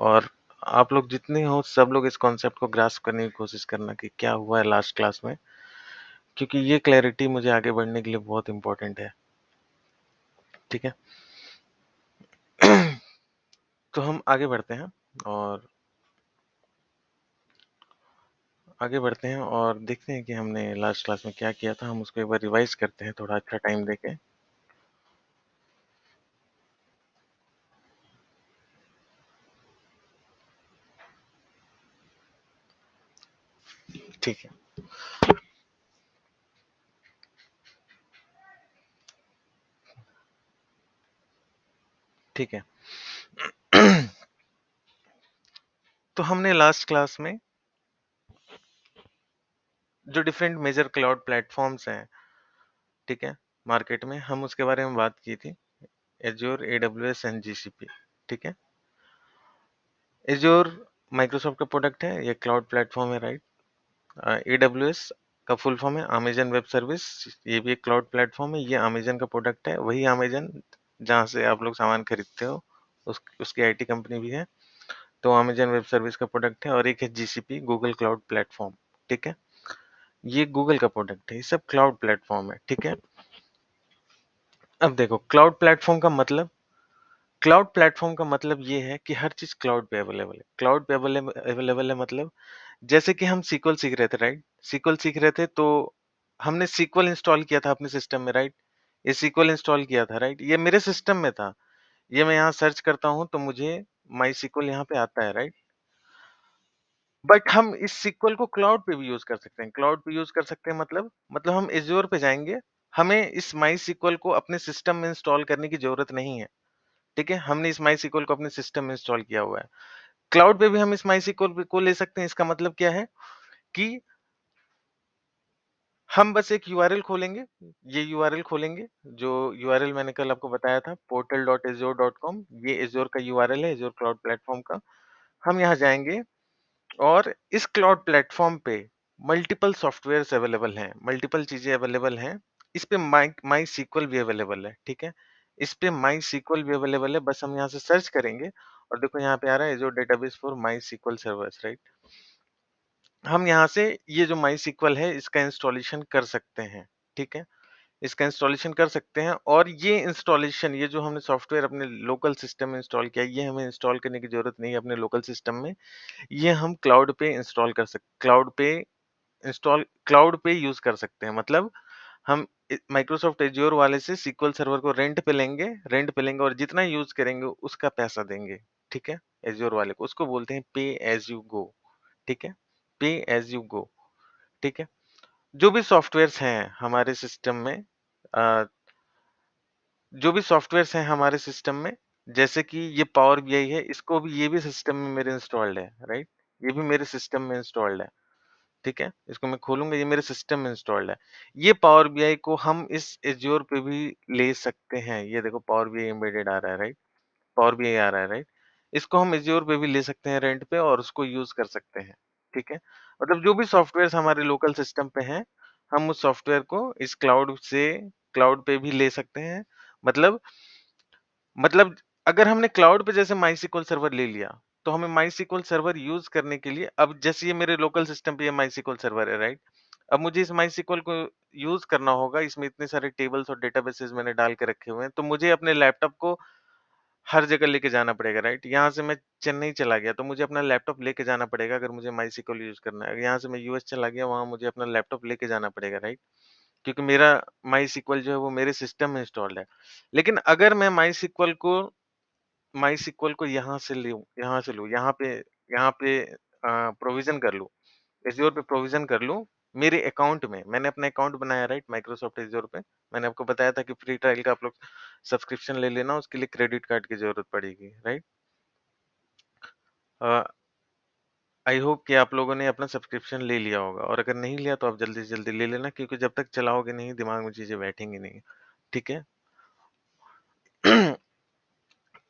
और आप लोग जितने हो सब लोग इस कॉन्सेप्ट को ग्रास्प करने की कोशिश करना कि क्या हुआ है लास्ट क्लास में, क्योंकि ये क्लैरिटी मुझे आगे बढ़ने के लिए बहुत इंपॉर्टेंट है। ठीक है। तो हम आगे बढ़ते हैं और देखते हैं कि हमने लास्ट क्लास में क्या किया था। हम उसको एक बार रिवाइज करते हैं थोड़ा अच्छा टाइम देके। ठीक है। ठीक है। तो हमने लास्ट क्लास में जो डिफरेंट मेजर क्लाउड प्लेटफॉर्म्स हैं, ठीक है, मार्केट में, हम उसके बारे में बात की थी। Azure, AWS and GCP. ठीक है। एज्योर माइक्रोसॉफ्ट का प्रोडक्ट है, ये क्लाउड प्लेटफॉर्म है, राइट। एडब्ल्यूएस का फुल फॉर्म है अमेजन वेब सर्विस, ये भी एक क्लाउड प्लेटफॉर्म है। ये अमेजन का प्रोडक्ट है, वही अमेजन जहाँ से आप लोग सामान खरीदते हो, उसकी आईटी कंपनी भी है। तो अमेजन वेब सर्विस का प्रोडक्ट है। और एक है जीसीपी, गूगल क्लाउड प्लेटफॉर्म। ठीक है। ये गूगल का प्रोडक्ट है, ये सब क्लाउड प्लेटफॉर्म है। ठीक है। अब देखो, क्लाउड प्लेटफॉर्म का मतलब ये है कि हर चीज क्लाउड पे अवेलेबल है। क्लाउड पे अवेलेबल है मतलब, जैसे कि हम सीक्वल सीख रहे थे, राइट। सीक्वल सीख रहे थे तो हमने सीक्वल इंस्टॉल किया था अपने सिस्टम में, राइट। ये सीक्वल इंस्टॉल किया था, राइट। ये मेरे सिस्टम में था। ये मैं यहाँ सर्च करता हूँ तो मुझे माई सीक्वल यहाँ पे आता है, राइट। बट हम इस सीक्वल को क्लाउड पे भी यूज कर सकते हैं। क्लाउड पे यूज कर सकते हैं मतलब हम एज्योर पे जाएंगे, हमें इस माई सीक्वल को अपने सिस्टम में इंस्टॉल करने की जरूरत नहीं है। ठीक है। हमने इस माई सीक्वल को अपने सिस्टम में इंस्टॉल किया हुआ है। क्लाउड पे भी हम इस माई सीक्वल को ले सकते हैं। इसका मतलब क्या है कि हम बस एक यूआरएल खोलेंगे, ये यूआरएल खोलेंगे, जो यूआरएल मैंने कल आपको बताया था, portal.azure.com। ये एज्योर का यूआरएल है, एज्योर क्लाउड प्लेटफॉर्म का। हम यहाँ जाएंगे और इस क्लाउड प्लेटफॉर्म पे मल्टीपल सॉफ्टवेयर्स अवेलेबल हैं, मल्टीपल चीजें अवेलेबल हैं। इस पे माई सीक्वल भी अवेलेबल है। ठीक है। इस पे माई सीक्वल भी अवेलेबल है, बस हम यहाँ से सर्च करेंगे और देखो यहाँ पे आ रहा है Azure database for my SQL servers, right. हम यहाँ से ये जो माई सीक्वल है इसका इंस्टॉलेशन कर सकते हैं। ठीक है। इसका इंस्टॉलेशन कर सकते हैं और ये इंस्टॉलेशन, ये जो हमने सॉफ्टवेयर अपने लोकल सिस्टम में इंस्टॉल किया, ये हमें इंस्टॉल करने की जरूरत नहीं है अपने लोकल सिस्टम में। ये हम क्लाउड पे इंस्टॉल कर सकते, क्लाउड पे यूज कर सकते हैं। मतलब हम माइक्रोसॉफ्ट एज्योर वाले से सीक्वल सर्वर को रेंट पे लेंगे और जितना यूज करेंगे उसका पैसा देंगे। ठीक है। एज्योर वाले को, उसको बोलते हैं पे एज यू गो। ठीक है। पे एज यू गो। ठीक है। जो भी सॉफ्टवेयर्स हैं हमारे सिस्टम में, अ, जो भी सॉफ्टवेयर्स हैं हमारे सिस्टम में, जैसे कि ये पावर बीआई है, इसको भी, ये भी सिस्टम में मेरे इंस्टॉल्ड है, राइट। ये भी मेरे सिस्टम में इंस्टॉल्ड है। ठीक है। इसको मैं खोलूंगा, ये मेरे सिस्टम में इंस्टॉल्ड है। ये पावर बीआई को हम इस एज्योर पे भी ले सकते हैं। ये देखो पावर बीआई एम्बेडेड आ रहा है, राइट। पावर बीआई आ रहा है, राइट। इसको हम एज्योर पे भी ले सकते हैं रेंट पे और उसको यूज कर सकते हैं। ठीक है। मतलब जो भी सॉफ्टवेयर हमारे लोकल सिस्टम पे हैं, हम उस सॉफ्टवेयर को इस क्लाउड पे भी ले सकते हैं। मतलब मतलब अगर हमने क्लाउड पे जैसे माई सर्वर ले लिया, तो हमें माई सर्वर यूज करने के लिए, अब जैसे ये मेरे लोकल सिस्टम पे ये माई सर्वर है, राइट। अब मुझे इस माई को यूज करना होगा। इसमें इतने सारे टेबल्स और डेटाबेसेस मैंने डाल के रखे हुए हैं, तो मुझे अपने लैपटॉप को हर जगह लेके जाना पड़ेगा, राइट। यहाँ से मैं चेन्नई चला गया तो मुझे अपना लैपटॉप लेके जाना पड़ेगा अगर मुझे माई यूज करना है। यहाँ से मैं यूएस चला गया, वहां मुझे अपना लैपटॉप लेके जाना पड़ेगा, राइट। क्योंकि मेरा माई जो है वो मेरे सिस्टम में इंस्टॉल्ड है। लेकिन अगर मैं माई सीक्वल को यहाँ पे प्रोविजन कर लूँ, एज़्योर पे प्रोविजन कर लूँ, मेरे अकाउंट में। मैंने अपना अकाउंट बनाया, राइट, माइक्रोसॉफ्ट एज़्योर पे। मैंने आपको बताया था कि फ्री ट्रायल का आप लोग सब्सक्रिप्शन ले लेना, उसके लिए क्रेडिट कार्ड की ज़रूरत पड़ेगी, राइट। अ, आई होप कि आप लोगों ने अपना सब्सक्रिप्शन ले लिया होगा, और अगर नहीं लिया तो आप जल्दी से जल्दी ले लेना, क्योंकि जब तक चलाओगे नहीं, दिमाग में चीज़ें बैठेंगी नहीं, ठीक है?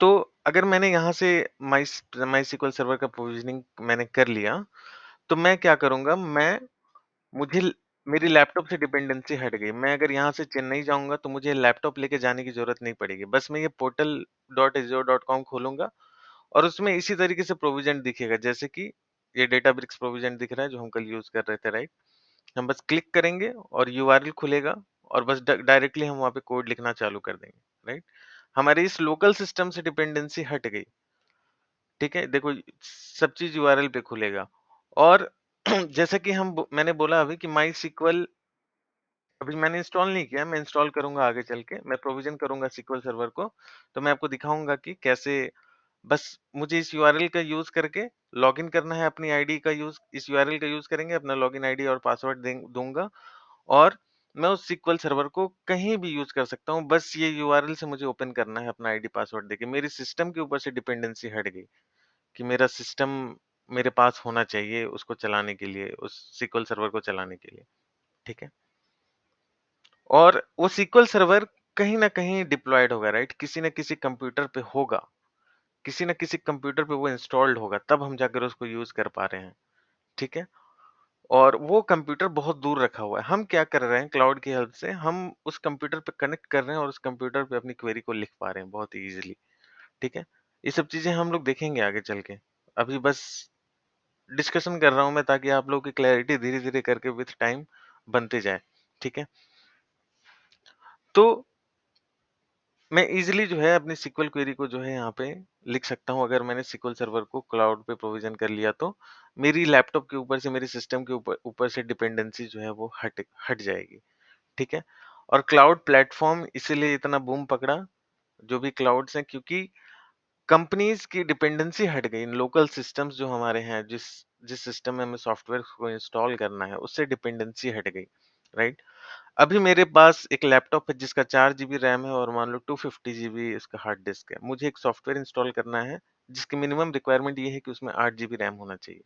तो अगर मैंने यहाँ से माई सर्वर का प्रोविजनिंग मैंने कर लिया, तो मैं क्या करूँगा, मुझे ल मेरी लैपटॉप से डिपेंडेंसी हट गई। मैं अगर यहाँ से चेन्नई जाऊँगा तो मुझे लैपटॉप लेके जाने की ज़रूरत नहीं पड़ेगी। बस मैं ये portal.azure.com खोलूँगा और उसमें इसी तरीके से प्रोविजन दिखेगा, जैसे कि ये डेटाब्रिक्स प्रोविजन दिख रहा है जो हम कल यूज़ कर रहे थे, राइट? हम बस क्लिक करेंगे और यूआरएल खुलेगा और बस डायरेक्टली हम वहाँ पे कोड लिखना चालू कर देंगे, राइट? हमारी इस लोकल सिस्टम से डिपेंडेंसी हट गई, ठीक है? देखो सब चीज़ यूआरएल पे खुलेगा और जैसा कि मैंने बोला अभी कि माई सीक्वल अभी मैंने इंस्टॉल नहीं किया, मैं इंस्टॉल करूँगा आगे चल के, मैं प्रोविज़न करूँगा SQL सर्वर को, तो मैं आपको दिखाऊँगा कि कैसे बस मुझे इस यूआरएल का यूज़ करके लॉगिन करना है, अपनी आईडी का यूज़ इस यूआरएल का यूज़ करेंगे, अपना लॉगिन आईडी और पासवर्ड दूँगा और मैं उस SQL सर्वर को कहीं भी यूज़ कर सकता हूँ, बस ये यूआरएल से मुझे ओपन करना है अपना आईडी पासवर्ड देके। मेरी सिस्टम के ऊपर से डिपेंडेंसी हट गई कि मेरा सिस्टम मेरे पास होना चाहिए उसको चलाने के लिए, उस SQL सर्वर को चलाने के लिए, ठीक है? और वो SQL सर्वर कहीं न कहीं डिप्लॉयड होगा, राइट? किसी न किसी कंप्यूटर पे होगा, किसी न किसी कंप्यूटर पे वो इंस्टॉल्ड होगा, तब हम जाकर उसको यूज़ कर पा रहे हैं, ठीक है? और वो कंप्यूटर बहुत दूर रखा हुआ है। हम क्या कर रहे हैं क्लाउड की हेल्प से, हम उस कंप्यूटर पे कनेक्ट कर रहे हैं और उस कंप्यूटर पे अपनी क्वेरी को लिख पा रहे हैं बहुत ही ईज़िली, ठीक है? ये सब चीज़ें हम लोग देखेंगे आगे चल के। अभी बस डिस्कशन कर रहा हूँ मैं ताकि आप लोगों की क्लैरिटी धीरे-धीरे करके विथ टाइम बनते जाए, ठीक है? तो मैं इज़िली जो है अपनी SQL क्वेरी को जो है यहाँ पे लिख सकता हूँ अगर मैंने SQL सर्वर को क्लाउड पे प्रोविज़न कर लिया तो, मेरी लैपटॉप के ऊपर से मेरे सिस्टम के ऊपर ऊपर से डिपेंडेंसी जो है वो हट हट जाएगी, ठीक है? और क्लाउड प्लेटफ़ॉर्म इसीलिए इतना बूम पकड़ा, जो भी क्लाउड्स हैं क्योंकि कंपनीज़ की डिपेंडेंसी हट गई। इन लोकल सिस्टम्स जो हमारे हैं, जिस जिस सिस्टम में हमें सॉफ्टवेयर को इंस्टॉल करना है, उससे डिपेंडेंसी हट गई, राइट? अभी मेरे पास एक लैपटॉप है जिसका 4 जीबी रैम है और मान लो 250 जीबी इसका हार्ड डिस्क है। मुझे एक सॉफ्टवेयर इंस्टॉल करना है जिसकी मिनिमम रिक्वायरमेंट ये है कि उसमें 8 जीबी रैम होना चाहिए।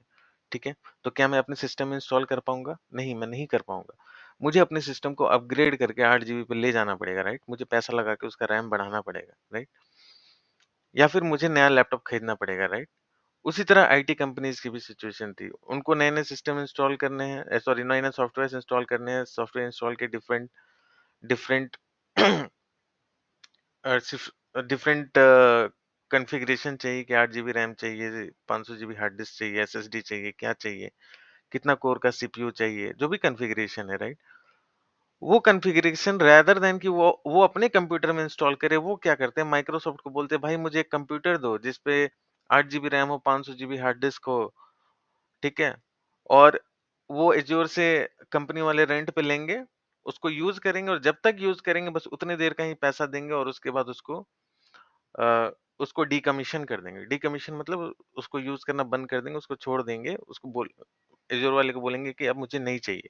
ठीक है? तो क्या मैं अपने सिस्टम में इंस्टॉल कर पाऊँगा? नहीं, मैं नहीं कर पाऊँगा। मुझे अपने सिस्टम को अपग्रेड करके 8 जीबी पे ले जाना पड़ेगा, राइट? मुझे पैसा लगा के उसका रैम बढ़ाना पड़ेगा, राइट? या फिर मुझे नया लैपटॉप खरीदना पड़ेगा, राइट? उसी तरह आईटी कंपनीज़ की भी सिचुएशन थी। उनको नए-नए सिस्टम इंस्टॉल करने हैं सॉरी नए-नए सॉफ्टवेयर्स इंस्टॉल करने हैं। सॉफ्टवेयर इंस्टॉल के डिफरेंट डिफरेंट डिफरेंट कॉन्फ़िगरेशन चाहिए कि 8 जीबी रैम चाहिए, 500 जीबी हार्ड डिस्क चाहिए, एसएसडी चाहिए, क्या चाहिए, कितना कोर का सीपीयू चाहिए, जो भी कॉन्फ़िगरेशन है, राइट? वो कॉन्फ़िगरेशन रेदर देन कि वो अपने कंप्यूटर में इंस्टॉल करे, वो क्या करते हैं माइक्रोसॉफ्ट को बोलते हैं, "भाई मुझे एक कंप्यूटर दो जिस पे 8 जीबी रैम हो, 500 जीबी हार्ड डिस्क हो।" ठीक है? और वो एज़्योर से कंपनी वाले रेंट पे लेंगे, उसको यूज़ करेंगे और जब तक यूज़ करेंगे बस उतने देर का ही पैसा देंगे और उसके बाद अ, उसको डीकमीशन कर देंगे। डीकमीशन मतलब उसको यूज़ करना बंद कर देंगे, उसको छोड़ देंगे, उसको बोल एज़्योर वाले को बोलेंगे कि अब मुझे नहीं चाहिए,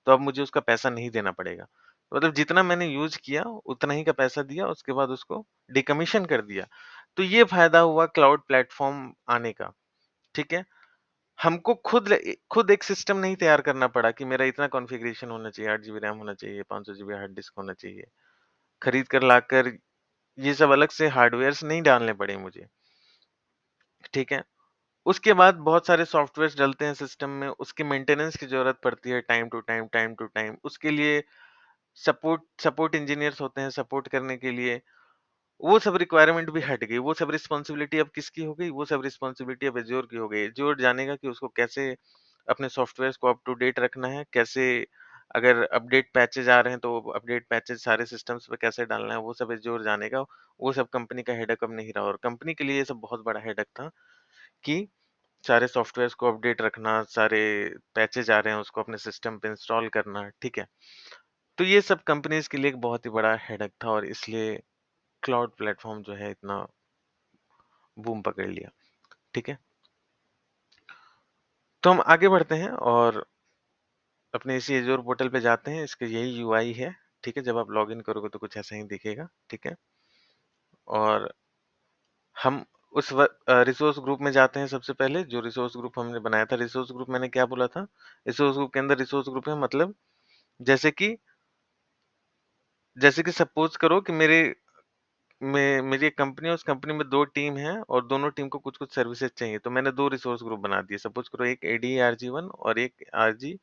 तो अब मुझे उसका पैसा नहीं देना पड़ेगा। मतलब जितना मैंने यूज़ किया, उतना ही का पैसा दिया, उसके बाद उसको डीकमीशन कर दिया। तो ये फ़ायदा हुआ क्लाउड प्लेटफ़ॉर्म आने का, ठीक है? हमको खुद एक सिस्टम नहीं तैयार करना पड़ा कि मेरा इतना कॉन्फ़िगरेशन होना चाहिए, 8 जीबी रैम होना चाहिए, 500 जीबी हार्ड डिस्क होना चाहिए। खरीद कर लाकर ये सब अलग से हार्डवेयर्स नहीं डालने पड़े मुझे, ठीक है? उसके बाद बहुत सारे सॉफ्टवेयर्स डलते हैं सिस्टम में, उसकी मेंटेनेंस की ज़रूरत पड़ती है टाइम टू टाइम। उसके लिए सपोर्ट इंजीनियर्स होते हैं सपोर्ट करने के लिए। वो सब रिक्वायरमेंट भी हट गई, वो सब रिस्पॉन्सिबिलिटी अब किसकी हो गई? वो सब रिस्पॉन्सिबिलिटी अब एज़्योर की हो गई। एज़्योर जानेगा कि उसको कैसे अपने सॉफ्टवेयर्स को अप टू डेट रखना है, कैसे अगर अपडेट पैचेज़ आ रहे हैं, तो अपडेट पैचेज़ सारे सिस्टम्स पे कैसे डालना है, वो सब एज़्योर जानेगा। वो सब कंपनी का हेडेक अब नहीं रहा और कंपनी के लिए ये सब बहुत बड़ा हेडेक था कि सारे सॉफ्टवेयर्स को अपडेट रखना, सारे पैचेज़ आ रहे हैं, उसको अपने सिस्टम पे इंस्टॉल करना, ठीक है? तो ये सब कंपनीज़ के लिए एक बहुत ही बड़ा हेडेक था और इसलिए क्लाउड प्लेटफ़ॉर्म जो है इतना बूम पकड़ लिया, ठीक है? तो हम आगे बढ़ते हैं और अपने इसी एज़्योर पोर्टल पे जाते हैं, इसका यही यूआई है, ठीक है? जब आप लॉगिन करोगे तो कुछ ऐसा ही दिखेगा, ठीक है? और हम रिसोर्स ग्रुप में जाते हैं सबसे पहले, जो रिसोर्स ग्रुप हमने बनाया था। रिसोर्स ग्रुप मैंने क्या बोला था? रिसोर्स ग्रुप के अंदर रिसोर्स ग्रुप है मतलब जैसे कि सपोज़ करो कि मेरी एक कंपनी है, उस कंपनी में 2 टीम हैं और दोनों टीम को कुछ-कुछ सर्विसेज़ चाहिए, तो मैंने 2 रिसोर्स ग्रुप बना दिए। सपोज़ करो एक ADARG1 और एक आरजी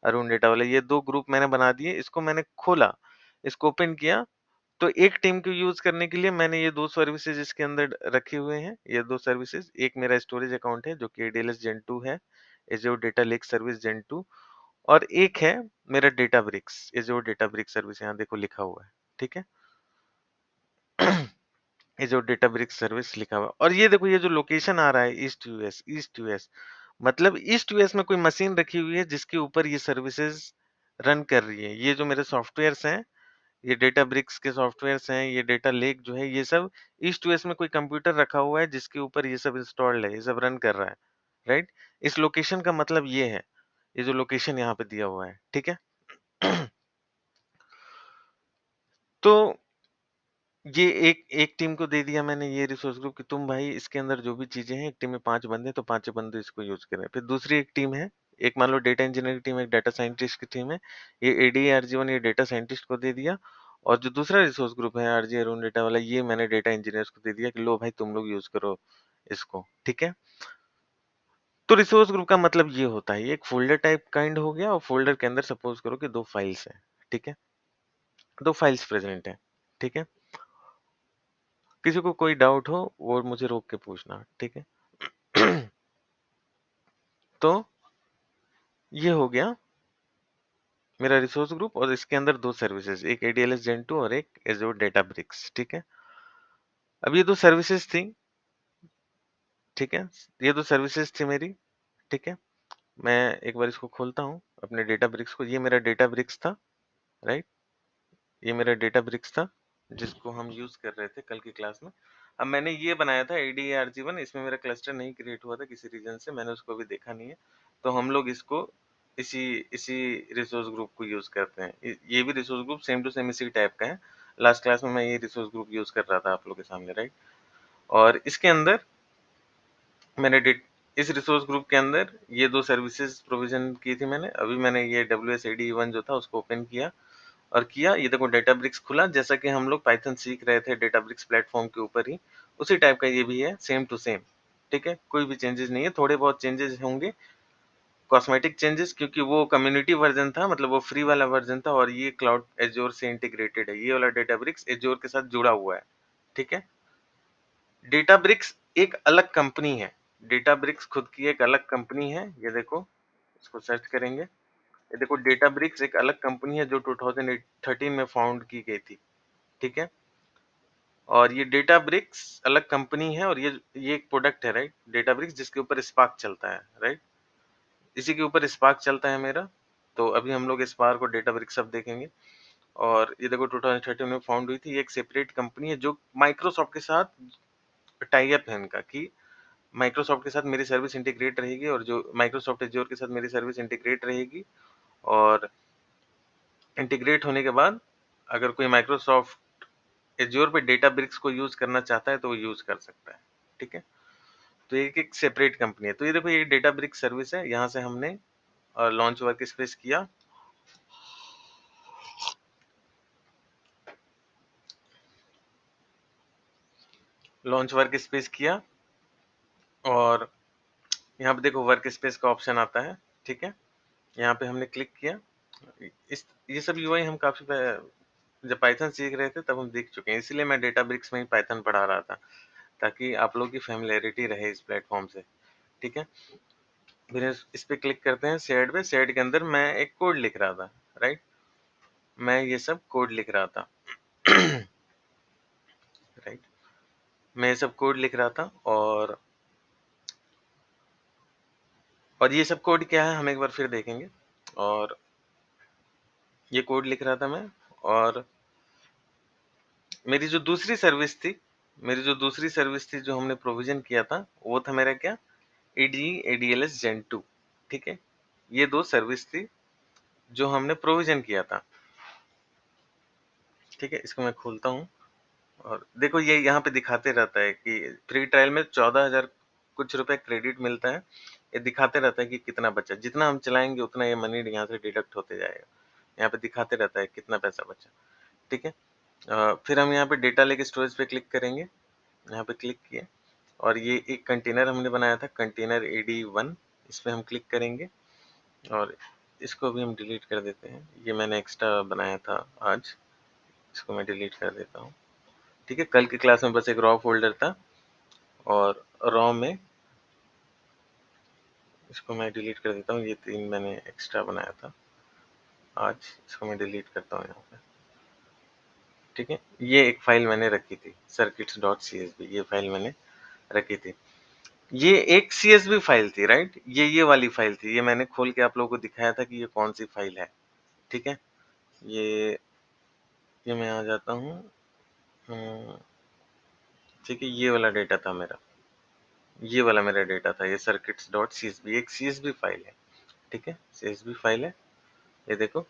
अरुण डेटा वाला, ये 2 ग्रुप मैंने बना दिए। इसको मैंने खोला, इसको ओपन किया, तो एक टीम को यूज़ करने के लिए मैंने ये 2 सर्विसेज़ इसके अंदर रखे हुए हैं, ये 2 सर्विसेज़। एक मेरा स्टोरेज अकाउंट है जो कि ADLS Gen 2 है, Azure data lake service Gen 2, और एक है मेरा डेटाब्रिक्स, एज़्योर डेटाब्रिक्स सर्विस, यहाँ देखो लिखा हुआ है, ठीक है? ये जो डेटाब्रिक्स सर्विस लिखा हुआ है, और ये देखो ये जो लोकेशन आ रहा है ईस्ट यूएस, मतलब ईस्ट यूएस में कोई मशीन रखी हुई है जिसके ऊपर ये सर्विसेज रन कर रही है। ये जो मेरे सॉफ्टवेयर्स हैं, ये डेटाब्रिक्स के सॉफ्टवेयर्स हैं, ये डेटा लेक जो है, ये सब ईस्ट यूएस में कोई कंप्यूटर रखा हुआ है जिसके ऊपर ये सब इंस्टॉल्ड है, ये सब रन कर रहा है, राइट? इस लोकेशन का मतलब ये है, ये जो लोकेशन यहाँ पे दिया हुआ है, ठीक है? तो ये एक एक टीम को दे दिया मैंने ये रिसोर्स ग्रुप कि तुम भाई इसके अंदर जो भी चीजें हैं, एक टीम में 5 बंदे हैं, तो पांचों बंदे इसको यूज करें। फिर दूसरी एक टीम है, एक मान लो डेटा इंजीनियर की टीम है, एक डाटा साइंटिस्ट की टीम है, ये ADARG1 ये डेटा साइंटिस्ट को दे दिया, और जो दूसरा रिसोर्स ग्रुप है RJ अरुण डेटा वाला, ये मैंने डेटा इंजीनियर्स को दे दिया कि लो भाई तुम लोग यूज करो इसको, ठीक है? तो रिसोर्स ग्रुप का मतलब ये होता है, ये एक फोल्डर टाइप काइंड हो गया, और फोल्डर के अंदर सपोज करो कि 2 फाइल्स हैं, ठीक है? 2 फाइल्स प्रेजेंट है, ठीक है? किसी को कोई डाउट हो वो मुझे रोक के पूछना, ठीक है? तो ये हो गया मेरा रिसोर्स ग्रुप, और इसके अंदर 2 सर्विसेज, एक ADLS Gen 2 और एक Azure Databricks, ठीक है? अब ये 2 सर्विसेज थी, ठीक है? ये 2 सर्विसेज थी मेरी, ठीक है? मैं एक बार इसको खोलता हूँ अपने Databricks को, ये मेरा Databricks था, राइट? ये मेरा Databricks था जिसको हम यूज कर रहे थे कल की क्लास में। अब मैंने ये बनाया था ADARG1, इसमें मेरा क्लस्टर नहीं क्रिएट हुआ था किसी रीजन से, मैंने उसको भी देखा नहीं है, तो हम लोग इसको इसी इसी रिसोर्स ग्रुप को यूज करते हैं। ये भी resource group same to same इसी टाइप का है। लास्ट क्लास में मैं ये रिसोर्स ग्रुप यूज कर रहा था आप लोग के सामने, राइट? और इसके अंदर मैंने इस रिसोर्स ग्रुप के अंदर ये 2 सर्विसेज प्रोविजन की थी मैंने। अभी मैंने ये WS AD1 जो था उसको ओपन किया, और किया, ये देखो डेटाब्रिक्स खुला, जैसा कि हम लोग पाइथन सीख रहे थे डेटाब्रिक्स प्लेटफॉर्म के ऊपर ही, उसी टाइप का ये भी है, सेम टू सेम, ठीक है? कोई भी चेंजेस नहीं है, थोड़े बहुत चेंजेस होंगे, कॉस्मेटिक चेंजेस, क्योंकि वो कम्युनिटी वर्जन था, मतलब वो फ्री वाला वर्जन था, और ये क्लाउड एज्योर से इंटीग्रेटेड है, ये वाला डेटाब्रिक्स एज्योर के साथ जुड़ा हुआ है, ठीक है? डेटाब्रिक्स एक अलग कंपनी है, डेटाब्रिक्स खुद की एक अलग कंपनी है, ये देखो, इसको सर्च करेंगे, ये देखो डेटाब्रिक्स एक अलग कंपनी है जो 2013 में फाउंड की गई थी, ठीक है? और ये डेटाब्रिक्स अलग कंपनी है, और ये एक प्रोडक्ट है, राइट? डेटाब्रिक्स जिसके ऊपर स्पार्क चलता है, राइट? इसी के ऊपर स्पार्क चलता है मेरा। तो अभी हम लोग स्पार्क और डेटाब्रिक्स सब देखेंगे। और ये देखो 2013 में फाउंड हुई थी, ये एक सेपरेट कंपनी है जो माइक्रोसॉफ्ट के साथ टाई अप है इनका, कि माइक्रोसॉफ्ट के साथ मेरी सर्विस इंटीग्रेट रहेगी, और जो माइक्रोसॉफ्ट एज्योर के साथ मेरी सर्विस इंटीग्रेट रहेगी, और इंटीग्रेट होने के बाद अगर कोई माइक्रोसॉफ्ट एज्योर पे डेटाब्रिक्स को यूज करना चाहता है तो वो यूज कर सकता है, ठीक है? तो एक एक सेपरेट कंपनी है। तो ये देखो ये डेटाब्रिक्स सर्विस है, यहाँ से हमने लॉन्च वर्क स्पेस किया, लॉन्च वर्क स्पेस किया, और यहाँ पे देखो वर्क स्पेस का ऑप्शन आता है, ठीक है? यहाँ पे हमने क्लिक किया। इस ये सब यूआई हम काफी जब पाइथन सीख रहे थे तब हम देख चुके हैं, इसीलिए मैं डेटाब्रिक्स में ही पाइथन पढ़ा रहा था, ताकि आप लोगों की फेमिलियरिटी रहे इस प्लेटफॉर्म से, ठीक है? फिर इस पे क्लिक करते हैं शेयर्ड पे, शेयर्ड के अंदर मैं एक कोड लिख रहा था, राइट? मैं ये सब कोड लिख रहा था, राइट? मैं ये सब कोड लिख रहा था, और ये सब कोड क्या है हम एक बार फिर देखेंगे। और ये कोड लिख रहा था मैं, और मेरी जो दूसरी सर्विस थी, जो हमने प्रोविजन किया था, वो था मेरा क्या, ADLS Gen 2, ठीक है? ये 2 सर्विस थी जो हमने प्रोविजन किया था, ठीक है? इसको मैं खोलता हूँ, और देखो ये यहाँ पे दिखाते रहता है कि फ्री ट्रायल में 14,000 कुछ रुपए क्रेडिट मिलता है। ये दिखाते रहता है कि कितना बचा, जितना हम चलाएंगे उतना ये मनी यहाँ से डिडक्ट होते जाएगा। यहाँ पे दिखाते रहता है कितना पैसा बचा, ठीक है? फिर हम यहाँ पे डेटा लेक स्टोरेज पे क्लिक करेंगे, यहाँ पे क्लिक किए, और ये एक कंटेनर हमने बनाया था, कंटेनर AD1, इस पे हम क्लिक करेंगे, और इसको भी हम डिलीट कर देते हैं, ये मैंने एक्स्ट्रा बनाया था आज, इसको मैं डिलीट कर देता हूँ। ठीक है, कल की क्लास में बस एक रॉ फ़ोल्डर था और रॉ में इसको मैं डिलीट कर देता हूँ, ये 3 मैंने एक्स्ट्रा बनाया था। आज इसको मैं डिलीट करता हूँ यहाँ पे। ठीक है, ये एक फ़ाइल मैंने रखी थी circuits.csv, ये फ़ाइल मैंने रखी थी। ये एक CSV फ़ाइल थी, राइट? ये वाली फ़ाइल थी, ये मैंने खोल के आप लोगों को दिखाया था कि ये कौन-सी फ़ाइल है। ठीक है, ये ये मैं आ जाता हूँ। ठीक है, ये वाला डेटा था मेरा, ये वाला मेरा डेटा था, ये circuits.csv, एक CSV फ़ाइल है। ठीक है, CSV फ़ाइल है, ये देखो,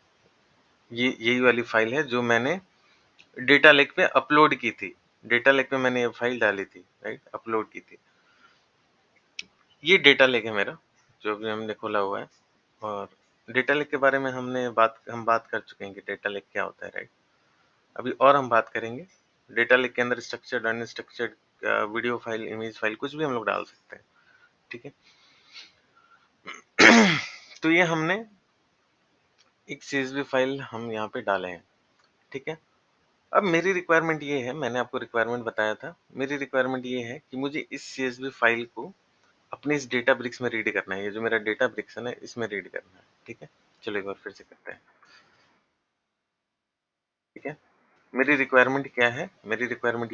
ये यही वाली फ़ाइल है जो मैंने डेटा लेक पे अपलोड की थी। डेटा लेक पे मैंने ये फ़ाइल डाली थी, राइट? अपलोड की थी। ये डेटा लेक है मेरा, जो अभी हमने खोला हुआ है, और डेटा लेक के बारे में हम बात कर चुके हैं कि डेटा लेक क्या होता है, राइट? अभी और हम बात करेंगे। डेटा लेक के अंदर structured, unstructured video file, image file कुछ भी हम लोग डाल सकते हैं, ठीक है? तो ये हमने एक CSV फ़ाइल हम यहाँ पे डाले हैं, ठीक है? अब मेरी रिक्वायरमेंट ये है, मैंने आपको रिक्वायरमेंट बताया था, मेरी रिक्वायरमेंट ये है कि मुझे इस CSV फ़ाइल को अपने इस डेटाब्रिक्स में रीड करना है। ये जो मेरा डेटाब्रिक्स है ना, इसमें रीड करना है, ठीक है? चलो एक बार फिर से करते हैं, ठीक है? मेरी रिक्वायरमेंट क्या है? मेरी रिक्वायरमेंट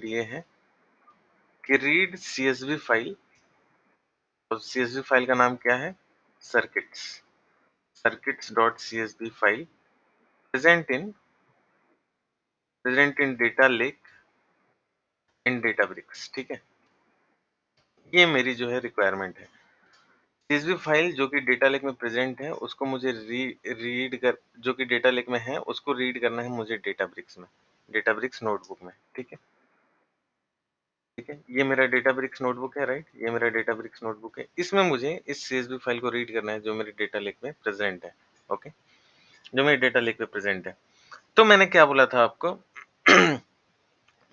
ये है कि रीड CSV फ़ाइल, और CSV फ़ाइल का नाम क्या है? Circuits, circuits.csv file present in data lake in Databricks, ठीक है? ये मेरी जो है रिक्वायरमेंट है। CSV फ़ाइल जो कि डेटा लेक में प्रेज़ेंट है, उसको मुझे रीड कर जो कि डेटा लेक में है, उसको रीड करना है मुझे डेटाब्रिक्स में, डेटाब्रिक्स नोटबुक में, ठीक है? ठीक है? ये मेरा डेटाब्रिक्स नोटबुक है, राइट? ये मेरा डेटाब्रिक्स नोटबुक है। इसमें मुझे इस CSV फ़ाइल को रीड करना है जो मेरे डेटा लेक में प्रेज़ेंट है, ओके? जो मेरे डेटा लेक में प्रेज़ेंट है। तो मैंने क्या बोला था आपको?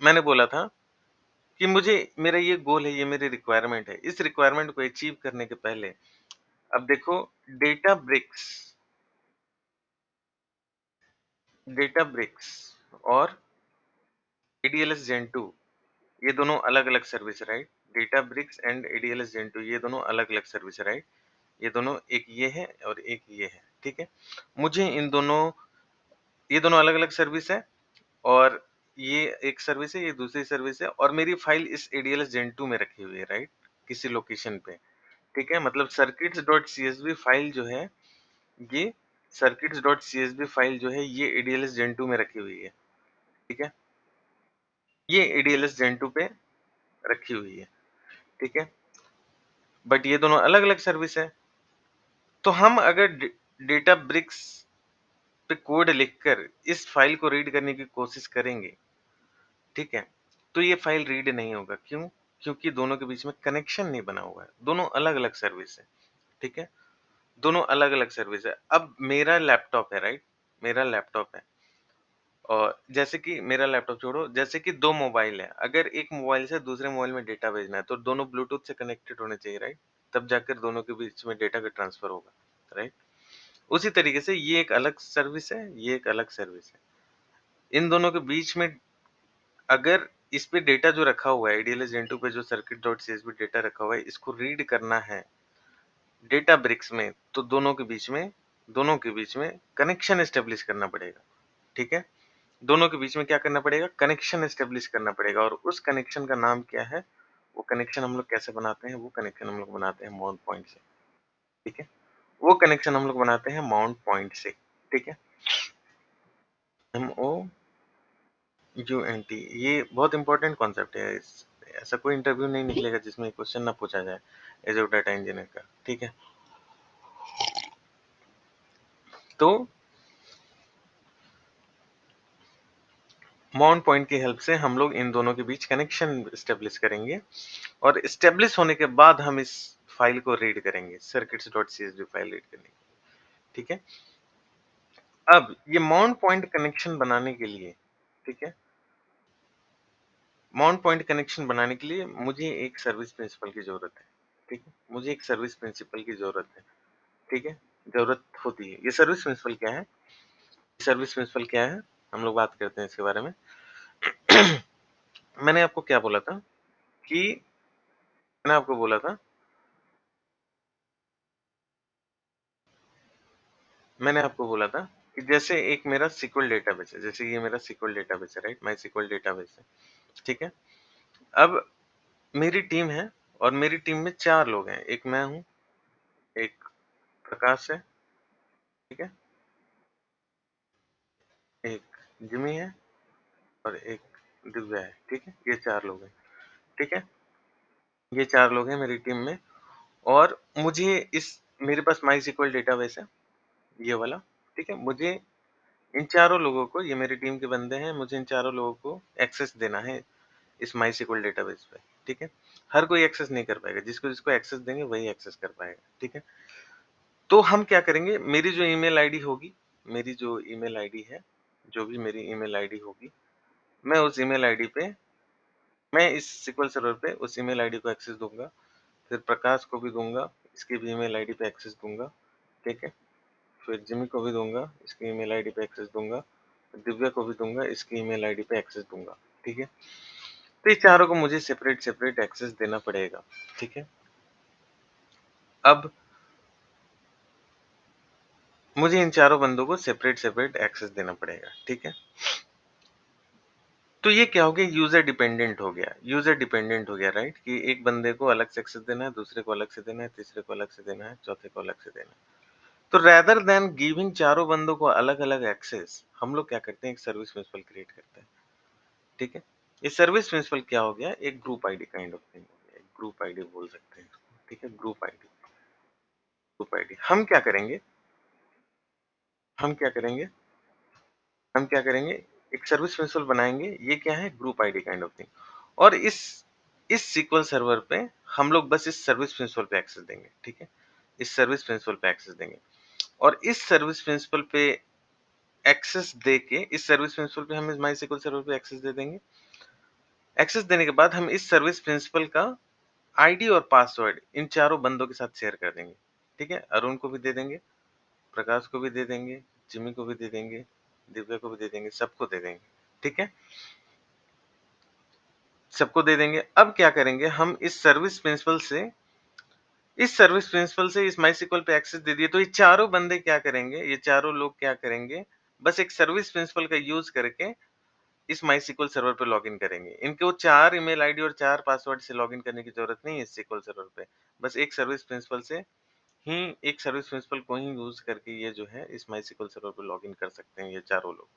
मैंने बोला था कि मुझे मेरा ये गोल है, ये मेरी रिक्वायरमेंट है। इस रिक्वायरमेंट को अचीव करने के पहले अब देखो, डेटाब्रिक्स डेटाब्रिक्स और ADLS Gen 2, ये दोनों अलग-अलग सर्विस है, right? Databricks and ADLS Gen 2, ये दोनों अलग-अलग सर्विस है, राइट? ये दोनों, एक ये है और एक ये है, ठीक है? मुझे ये दोनों अलग-अलग सर्विस है, और ये एक सर्विस है, ये दूसरी सर्विस है, और मेरी फाइल इस ADLS Gen 2 में रखी हुई है, राइट? किसी लोकेशन पे, ठीक है? मतलब circuits.csv फाइल जो है, ये circuits.csv फाइल जो है, ये ADLS Gen 2 में रखी हुई है, ठीक है? ये ADLS Gen 2 पे रखी हुई है, ठीक है? बट ये दोनों अलग-अलग सर्विस है। तो हम अगर डेटाब्रिक्स पे कोड लिखकर इस फाइल को रीड करने की कोशिश करेंगे, ठीक है? तो ये फाइल रीड नहीं होगा, क्यों? क्योंकि दोनों के बीच में कनेक्शन नहीं बना हुआ है। दोनों अलग-अलग सर्विस है, ठीक है? दोनों अलग-अलग सर्विस है। अब मेरा लैपटॉप है, राइट? मेरा लैपटॉप है, और जैसे कि मेरा लैपटॉप छोड़ो, जैसे कि 2 मोबाइल है। अगर एक मोबाइल से दूसरे मोबाइल में डेटा भेजना है, तो दोनों ब्लूटूथ से कनेक्टेड होने चाहिए, राइट? तब जाकर दोनों के बीच में डेटा का ट्रांसफर होगा, राइट? उसी तरीके से ये एक अलग सर्विस है, ये एक अलग सर्विस है। इन दोनों के बीच में अगर इस पे डेटा जो रखा हुआ है, ADLS Gen 2 पे जो circuit.csv डेटा रखा हुआ है, इसको रीड करना है डेटाब्रिक्स में, तो दोनों के बीच में कनेक्शन एस्टेब्लिश करना पड़ेगा, ठीक है? दोनों के बीच में क्या करना पड़ेगा? कनेक्शन एस्टेब्लिश करना पड़ेगा, और उस कनेक्शन का नाम क्या है? वो कनेक्शन हम लोग कैसे बनाते हैं? वो कनेक्शन हम लोग बनाते हैं माउंट पॉइंट से, ठीक है? वो कनेक्शन हम लोग बनाते हैं माउंट पॉइंट से, ठीक है? MOUNT, ये बहुत इंपॉर्टेंट कॉन्सेप्ट है। ऐसा कोई इंटरव्यू नहीं निकलेगा जिसमें क्वेश्चन ना पूछा जाए एज़ अ डाटा इंजीनियर का, ठीक है? तो माउंट पॉइंट की हेल्प से हम लोग इन दोनों के बीच कनेक्शन एस्टेब्लिश करेंगे, और एस्टेब्लिश होने के बाद हम इस फाइल को रीड करेंगे, circuits.csv फाइल रीड करेंगे, ठीक है? अब ये माउंट पॉइंट कनेक्शन बनाने के लिए, ठीक है? माउंट पॉइंट कनेक्शन बनाने के लिए मुझे एक सर्विस प्रिंसिपल की ज़रूरत है, ठीक है? मुझे एक सर्विस प्रिंसिपल की ज़रूरत है, ठीक है? ज़रूरत होती है। ये सर्विस प्रिंसिपल क्या है? सर्विस प्रिंसिपल क्या है? हम लोग बात करते हैं इसके बारे में। मैंने आपको क्या बोला था कि मैंने आपको बोला था मैंने आपको बोला था कि जैसे एक मेरा SQL डेटाबेस है, जैसे ये मेरा SQL डेटाबेस है, राइट? माई डेटाबेस है, ठीक है? अब मेरी टीम है और मेरी टीम में 4 लोग हैं। एक मैं हूँ, एक प्रकाश है, ठीक है? एक जिमी है और एक दिव्या है, ठीक है? ये 4 लोग हैं, ठीक है? ये 4 लोग हैं मेरी टीम में और मुझे इस मेरे पास माई डेटाबेस है, ये वाला, ठीक है? मुझे इन चारों लोगों को ये मेरी टीम के बंदे हैं, मुझे इन चारों लोगों को एक्सेस देना है इस माई डेटाबेस पे, ठीक है? हर कोई एक्सेस नहीं कर पाएगा, जिसको-जिसको एक्सेस देंगे वही एक्सेस कर पाएगा, ठीक है? तो हम क्या करेंगे, मेरी जो ईमेल आईडी होगी, मेरी जो ईमेल आईडी है, जो भी मेरी ईमेल आईडी होगी, मैं उस ईमेल आईडी पे मैं इस SQL सर्वर पे उस ईमेल आईडी को एक्सेस दूँगा, फिर प्रकाश को भी दूँगा, इसकी भी ईमेल आईडी पे एक्सेस दूँगा, ठीक है? फिर जिमी को भी दूँगा, इसकी ईमेल आईडी पे एक्सेस दूँगा, दिव्या को भी दूँगा, इसकी ईमेल आईडी पे एक्सेस दूँगा, ठीक है? तो ये चारों को मुझे सेपरेट-सेपरेट एक्सेस देना पड़ेगा, ठीक है? अब मुझे इन चारों बंदों को सेपरेट-सेपरेट एक्सेस देना पड़ेगा, ठीक है? तो ये क्या हो गया यूज़र डिपेंडेंट हो गया राइट? कि एक बंदे को अलग से एक्सेस देना है, दूसरे को अलग से देना है, तीसरे को अलग से देना है, चौथे को अलग से देना है। तो रेदर देन गिविंग चारों बंदों को अलग-अलग एक्सेस, हम लोग क्या करते हैं एक सर्विस प्रिंसिपल क्रिएट करते हैं, ठीक है? ये सर्विस प्रिंसिपल क्या हो गया? एक group ID kind of thing हो गया, एक ग्रुप आईडी बोल सकते हैं इसको, ठीक है? Group ID. हम क्या करेंगे, एक सर्विस प्रिंसिपल बनाएँगे, ये क्या है group ID kind of thing और इस SQL सर्वर पे हम लोग बस इस सर्विस प्रिंसिपल पे एक्सेस देंगे, ठीक है? इस सर्विस प्रिंसिपल पे एक्सेस देंगे और इस सर्विस प्रिंसिपल पे एक्सेस देके इस सर्विस प्रिंसिपल पे हम इस माई SQL सर्वर पे एक्सेस दे देंगे। एक्सेस देने के बाद हम इस सर्विस प्रिंसिपल का आईडी और पासवर्ड इन चारों बंदों के साथ शेयर कर देंगे, ठीक है? अरुण को भी दे देंगे, प्रकाश को भी दे देंगे, जिमी को भी दे देंगे, दिव्या को भी दे देंगे, सबको दे देंगे, ठीक है? सबको दे देंगे। अब क्या करेंगे हम इस माई SQL पे एक्सेस दे दिए तो ये चारों बंदे क्या करेंगे, ये चारों लोग क्या करेंगे, बस एक सर्विस प्रिंसिपल का यूज़ करके इस माई SQL सर्वर पे लॉगिन करेंगे। इनको 4 ईमेल आईडी और 4 पासवर्ड से लॉगिन करने की ज़रूरत नहीं है इस SQL सर्वर पे। बस एक सर्विस प्रिंसिपल को ही यूज़ करके ये जो है इस माई SQL सर्वर पे लॉगिन कर सकते हैं ये चारों लोग,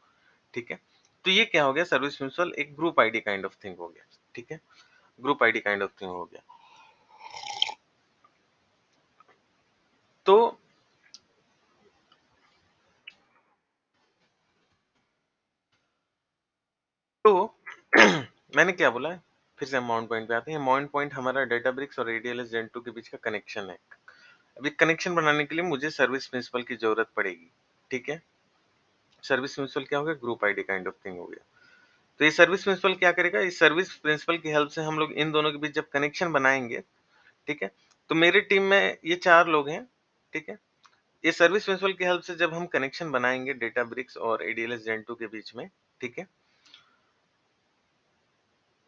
ठीक है? तो ये क्या हो गया सर्विस प्रिंसिपल एक group ID kind of thing हो गया, ठीक है? Group ID kind of thing हो गया। तो तो मैंने क्या बोला? फिर से हम माउंट पॉइंट पे आते हैं। माउंट पॉइंट हमारा डेटाब्रिक्स और ADLS Gen 2 के बीच का कनेक्शन है। अभी कनेक्शन बनाने के लिए मुझे सर्विस प्रिंसिपल की ज़रूरत पड़ेगी, ठीक है? सर्विस प्रिंसिपल क्या हो गया? Group ID kind of thing हो गया। तो ये सर्विस प्रिंसिपल क्या करेगा? इस सर्विस प्रिंसिपल की हेल्प से हम लोग इन दोनों के बीच जब कनेक्शन बनाएँगे, ठीक है? तो मेरी टीम में ये 4 लोग हैं, ठीक है? ये सर्विस प्रिंसिपल की हेल्प से जब हम कनेक्शन बनाएँगे डेटाब्रिक्स और ADLS Gen 2 के बीच में, ठीक है?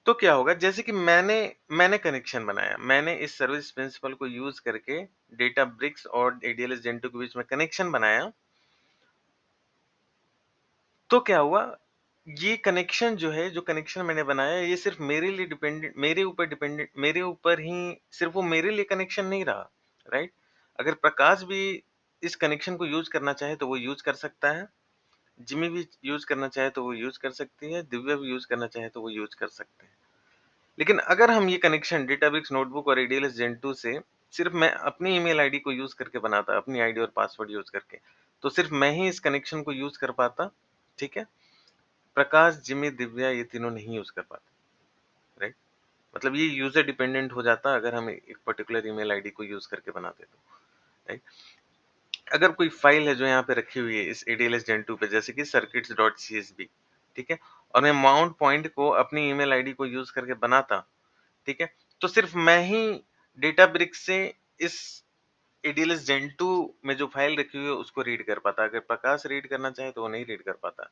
तो क्या होगा जैसे कि मैंने कनेक्शन बनाया, मैंने इस सर्विस प्रिंसिपल को यूज़ करके डेटाब्रिक्स और ADLS Gen 2 के बीच में कनेक्शन बनाया, तो क्या हुआ, ये कनेक्शन जो है, जो कनेक्शन मैंने बनाया ये सिर्फ़ मेरे ऊपर ही सिर्फ़ वो मेरे लिए कनेक्शन नहीं रहा, राइट? अगर प्रकाश भी इस कनेक्शन को यूज़ करना चाहे तो वो यूज़ कर सकता है, जिमी भी यूज़ करना चाहे तो वो यूज़ कर सकती है, दिव्या भी यूज़ करना चाहे तो वो यूज़ कर सकते हैं। लेकिन अगर हम ये कनेक्शन डेटाब्रिक्स नोटबुक और ADLS Gen 2 से सिर्फ़ मैं अपनी ईमेल आईडी को यूज़ करके बनाता, अपनी आईडी और पासवर्ड यूज़ करके, तो सिर्फ़ मैं ही इस कनेक्शन को यूज़ कर पाता, ठीक है? प्रकाश, जिमी, दिव्या ये तीनों नहीं यूज़ कर पाते, राइट? मतलब ये यूज़र डिपेंडेंट हो जाता अगर हम एक पर्टिकुलर ईमेल आईडी को यूज़ करके बनाते तो, राइट? अगर कोई फ़ाइल है जो यहाँ पे रखी हुई है इस ADLS Gen 2 पे जैसे कि circuits.csv, ठीक है? और मैं माउंट पॉइंट को अपनी ईमेल आईडी को यूज़ करके बनाता, ठीक है? तो सिर्फ़ मैं ही डेटाब्रिक्स से इस एडीएलएस जेन 2 में जो फाइल रखी हुई है उसको रीड कर पाता। अगर प्रकाश रीड करना चाहे तो वो नहीं रीड कर पाता।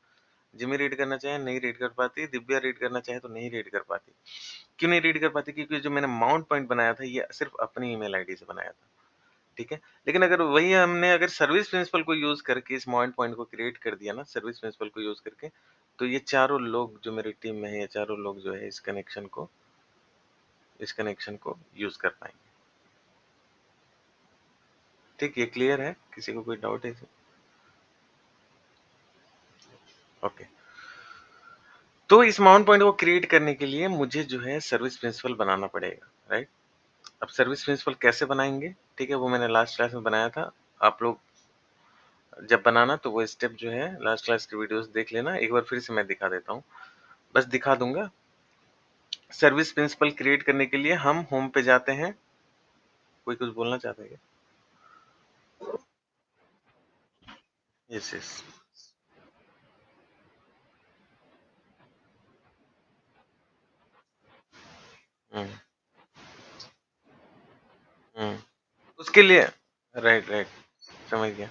जिमी रीड करना चाहे नहीं रीड कर पाती, दिव्या रीड करना चाहे तो नहीं रीड कर पाती। क्यों नहीं रीड कर पाती? क्योंकि जो मैंने माउंट पॉइंट बनाया था ये सिर्फ़ अपनी ईमेल आईडी से बनाया था, ठीक है? लेकिन अगर वही हमने अगर सर्विस प्रिंसिपल को यूज़ करके इस माउंट पॉइंट को क्रिएट कर दिया ना सर्विस प्रिंसिपल को यूज़ करके, तो ये चारों लोग जो मेरी टीम में है, ये चारों लोग जो है इस कनेक्शन को यूज़ कर पाएँगे। ठीक, ये क्लियर है? किसी को कोई डाउट है इसमें? ओके। तो इस माउंट पॉइंट को क्रिएट करने के लिए मुझे जो है सर्विस प्रिंसिपल बनाना पड़ेगा, राइट? अब सर्विस प्रिंसिपल कैसे बनाएँगे? ठीक है, वो मैंने लास्ट क्लास में बनाया था। आप लोग जब बनाना तो वो स्टेप जो है लास्ट क्लास की वीडियोस देख लेना। एक बार फिर से मैं दिखा देता हूँ। बस दिखा दूँगा। सर्विस प्रिंसिपल क्रिएट करने के लिए हम होम पे जाते हैं। कोई कुछ बोलना चाहता है क्या? Yes, yes. हुँ, हुँ। उसके लिए राइट, राइट, समझ गया।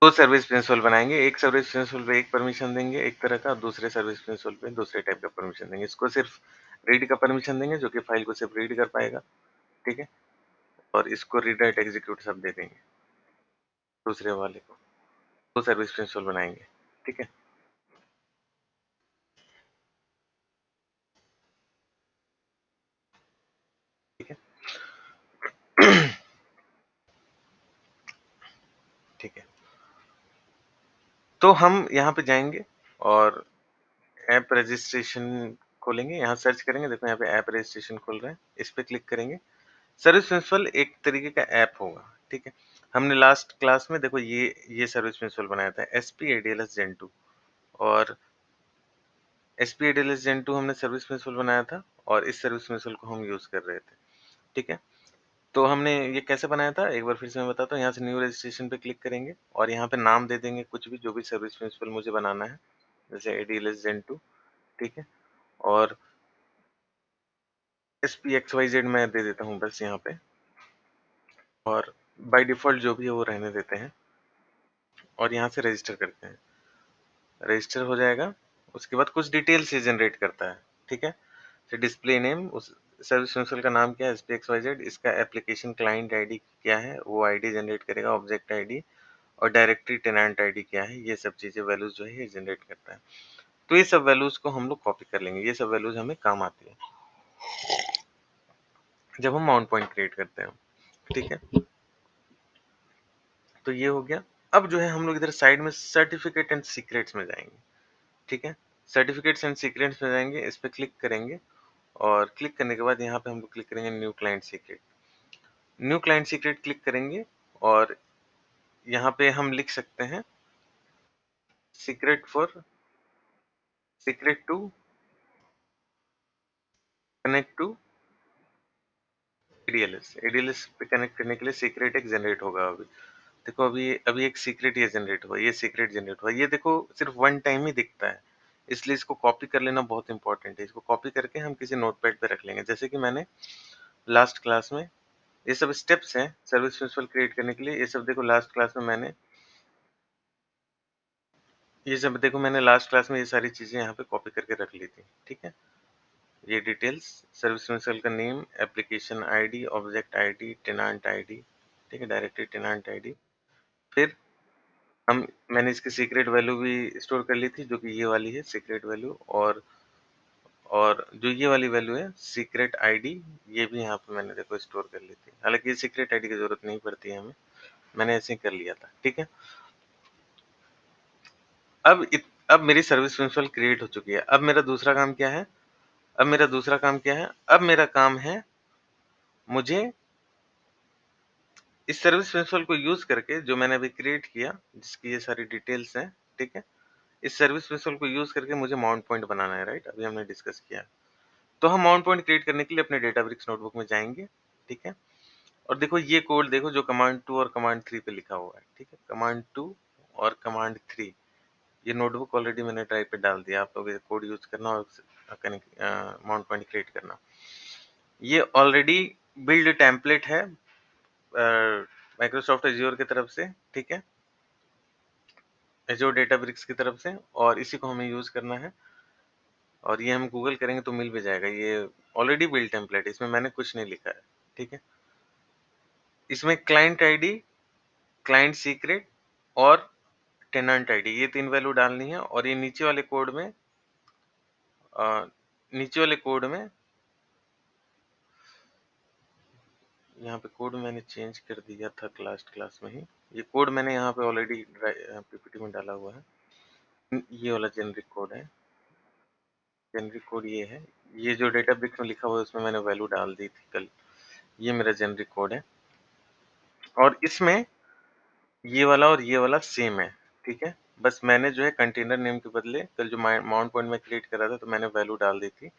2 सर्विस प्रिंसिपल बनाएँगे। एक सर्विस प्रिंसिपल पे एक परमिशन देंगे एक तरह का, दूसरे सर्विस प्रिंसिपल पे दूसरे टाइप का परमिशन देंगे। इसको सिर्फ रीड का परमिशन देंगे जो कि फाइल को सिर्फ रीड कर पाएगा, ठीक है? और इसको रीड राइट एग्जीक्यूट सब दे देंगे दूसरे वाले को। 2 सर्विस प्रिंसिपल बनाएँगे, ठीक है? ठीक है? ठीक है। तो हम यहाँ पे जाएँगे और ऐप रजिस्ट्रेशन खोलेंगे, यहाँ सर्च करेंगे, देखो यहाँ पे ऐप रजिस्ट्रेशन खुल रहा है, इस पे क्लिक करेंगे। सर्विस प्रिंसिपल एक तरीके का ऐप होगा, ठीक है? हमने लास्ट क्लास में देखो ये सर्विस प्रिंसिपल बनाया था एसपी एडीएलएस जेन 2 और एसपी एडीएलएस जेन 2 हमने सर्विस प्रिंसिपल बनाया था और इस सर्विस प्रिंसिपल को हम यूज़ कर रहे थे, ठीक है? तो हमने ये कैसे बनाया था एक बार फिर से मैं बताता हूँ, यहाँ से न्यू रजिस्ट्रेशन पे क्लिक करेंगे और यहाँ पे नाम दे देंगे कुछ भी जो भी सर्विस प्रिंसिपल मुझे बनाना है, जैसे एडीएलएस जेन 2, ठीक है? और SPXYZ मैं दे देता हूँ बस यहाँ पे और बाय डिफ़ॉल्ट जो भी है वो रहने देते हैं और यहाँ से रजिस्टर करते हैं। रजिस्टर हो जाएगा, उसके बाद कुछ डिटेल्स ये जनरेट करता है, ठीक है? तो डिस्प्ले नेम उस सर्विस कंसोल का नाम क्या है SPXYZ, इसका एप्लीकेशन क्लाइंट आईडी क्या है, वो आईडी जनरेट करेगा, ऑब्जेक्ट आईडी और डायरेक्टरी टेनेंट आईडी क्या है, ये सब चीज़ें वैल्यूज़ जो है ये जनरेट करता है। तो ये सब वैल्यूज़ को हम लोग कॉपी कर लेंगे, ये सब वैल्यूज़ हमें काम आती है, जब हम माउंट पॉइंट क्रिएट करते हैं, ठीक है? तो ये हो गया। अब जो है हम लोग इधर साइड में सर्टिफिकेट एंड सीक्रेट्स में जाएँगे, ठीक है? सर्टिफिकेट्स एंड सीक्रेट्स में जाएँगे, इस पे क्लिक करेंगे और क्लिक करने के बाद यहाँ पे हम लोग क्लिक करेंगे new client secret. New client secret click करेंगे और यहाँ पे हम लिख सकते हैं secret for secret to connect to ADLS. ADLS पे कनेक्ट करने के लिए सीक्रेट एक जनरेट होगा अभी। देखो अभी अभी एक सीक्रेट ये जनरेट हुआ, ये सीक्रेट जनरेट हुआ। ये देखो सिर्फ वन टाइम ही दिखता है, इसलिए इसको कॉपी कर लेना बहुत इंपॉर्टेंट है। इसको कॉपी करके हम किसी नोटपैड पे रख लेंगे। जैसे कि मैंने लास्ट क्लास में ये सब स्टेप्स हैं सर्विस प्रिंसिपल क्रिएट करने के लिए। ये सब देखो लास्ट क्लास में मैंने ये सब देखो मैंने लास्ट क्लास में ये सारी चीज़ें यहाँ पे कॉपी करके रख ली थी, ठीक है? ये डिटेल्स सर्विस प्रिंसिपल का name, application ID, object ID, tenant ID, ठीक है? Directory tenant ID. फिर हम मैंने इसकी सीक्रेट वैल्यू भी स्टोर कर ली थी जो कि ये वाली है सीक्रेट वैल्यू और जो ये वाली वैल्यू है सीक्रेट आईडी ये भी यहाँ पे मैंने देखो स्टोर कर ली थी। हालाँकि ये सीक्रेट आईडी की ज़रूरत नहीं पड़ती है हमें, मैंने ऐसे ही कर लिया था, ठीक है? अब मेरी सर्विस प्रिंसिपल क्रिएट हो चुकी है। अब मेरा दूसरा काम क्या है? अब मेरा दूसरा काम क्या है? अब मेरा काम है मुझे इस सर्विस प्रिंसिपल को यूज़ करके जो मैंने अभी क्रिएट किया, जिसकी ये सारी डिटेल्स हैं, ठीक है? इस सर्विस प्रिंसिपल को यूज़ करके मुझे माउंट पॉइंट बनाना है, राइट? अभी हमने डिस्कस किया। तो हम माउंट पॉइंट क्रिएट करने के लिए अपने डेटाब्रिक्स नोटबुक में जाएँगे, ठीक है? और देखो ये कोड देखो जो कमांड 2 और कमांड 3 पे लिखा हुआ है, ठीक है? कमांड 2 और कमांड 3 ये नोटबुक ऑलरेडी मैंने ड्राइव पे डाल दिया। आप लोग ये कोड यूज़ करना और माउंट पॉइंट क्रिएट करना। ये ऑलरेडी बिल्ड टेम्पलेट है माइक्रोसॉफ्ट एज्योर की तरफ से, ठीक है, एज्योर डेटाब्रिक्स की तरफ से, और इसी को हमें यूज करना है। और ये हम गूगल करेंगे तो मिल भी जाएगा, ये ऑलरेडी बिल्ट टेम्पलेट, इसमें मैंने कुछ नहीं लिखा है, ठीक है। इसमें क्लाइंट आईडी, क्लाइंट सीक्रेट और टेनेंट आईडी, ये 3 वैल्यू डालनी है। और ये नीचे वाले कोड में यहाँ पे कोड मैंने चेंज कर दिया था लास्ट क्लास में ही। ये कोड मैंने यहाँ पे ऑलरेडी पीपीटी में डाला हुआ है। ये वाला जेनरिक कोड है, जेनरिक कोड ये है। ये जो डेटाब्रिक्स में लिखा हुआ है उसमें मैंने वैल्यू डाल दी थी कल। ये मेरा जेनरिक कोड है, और इसमें ये वाला और ये वाला सेम है, ठीक है। बस मैंने जो है कंटेनर नेम के बदले कल जो माउंट पॉइंट में क्रिएट करा था तो मैंने वैल्यू डाल दी थी,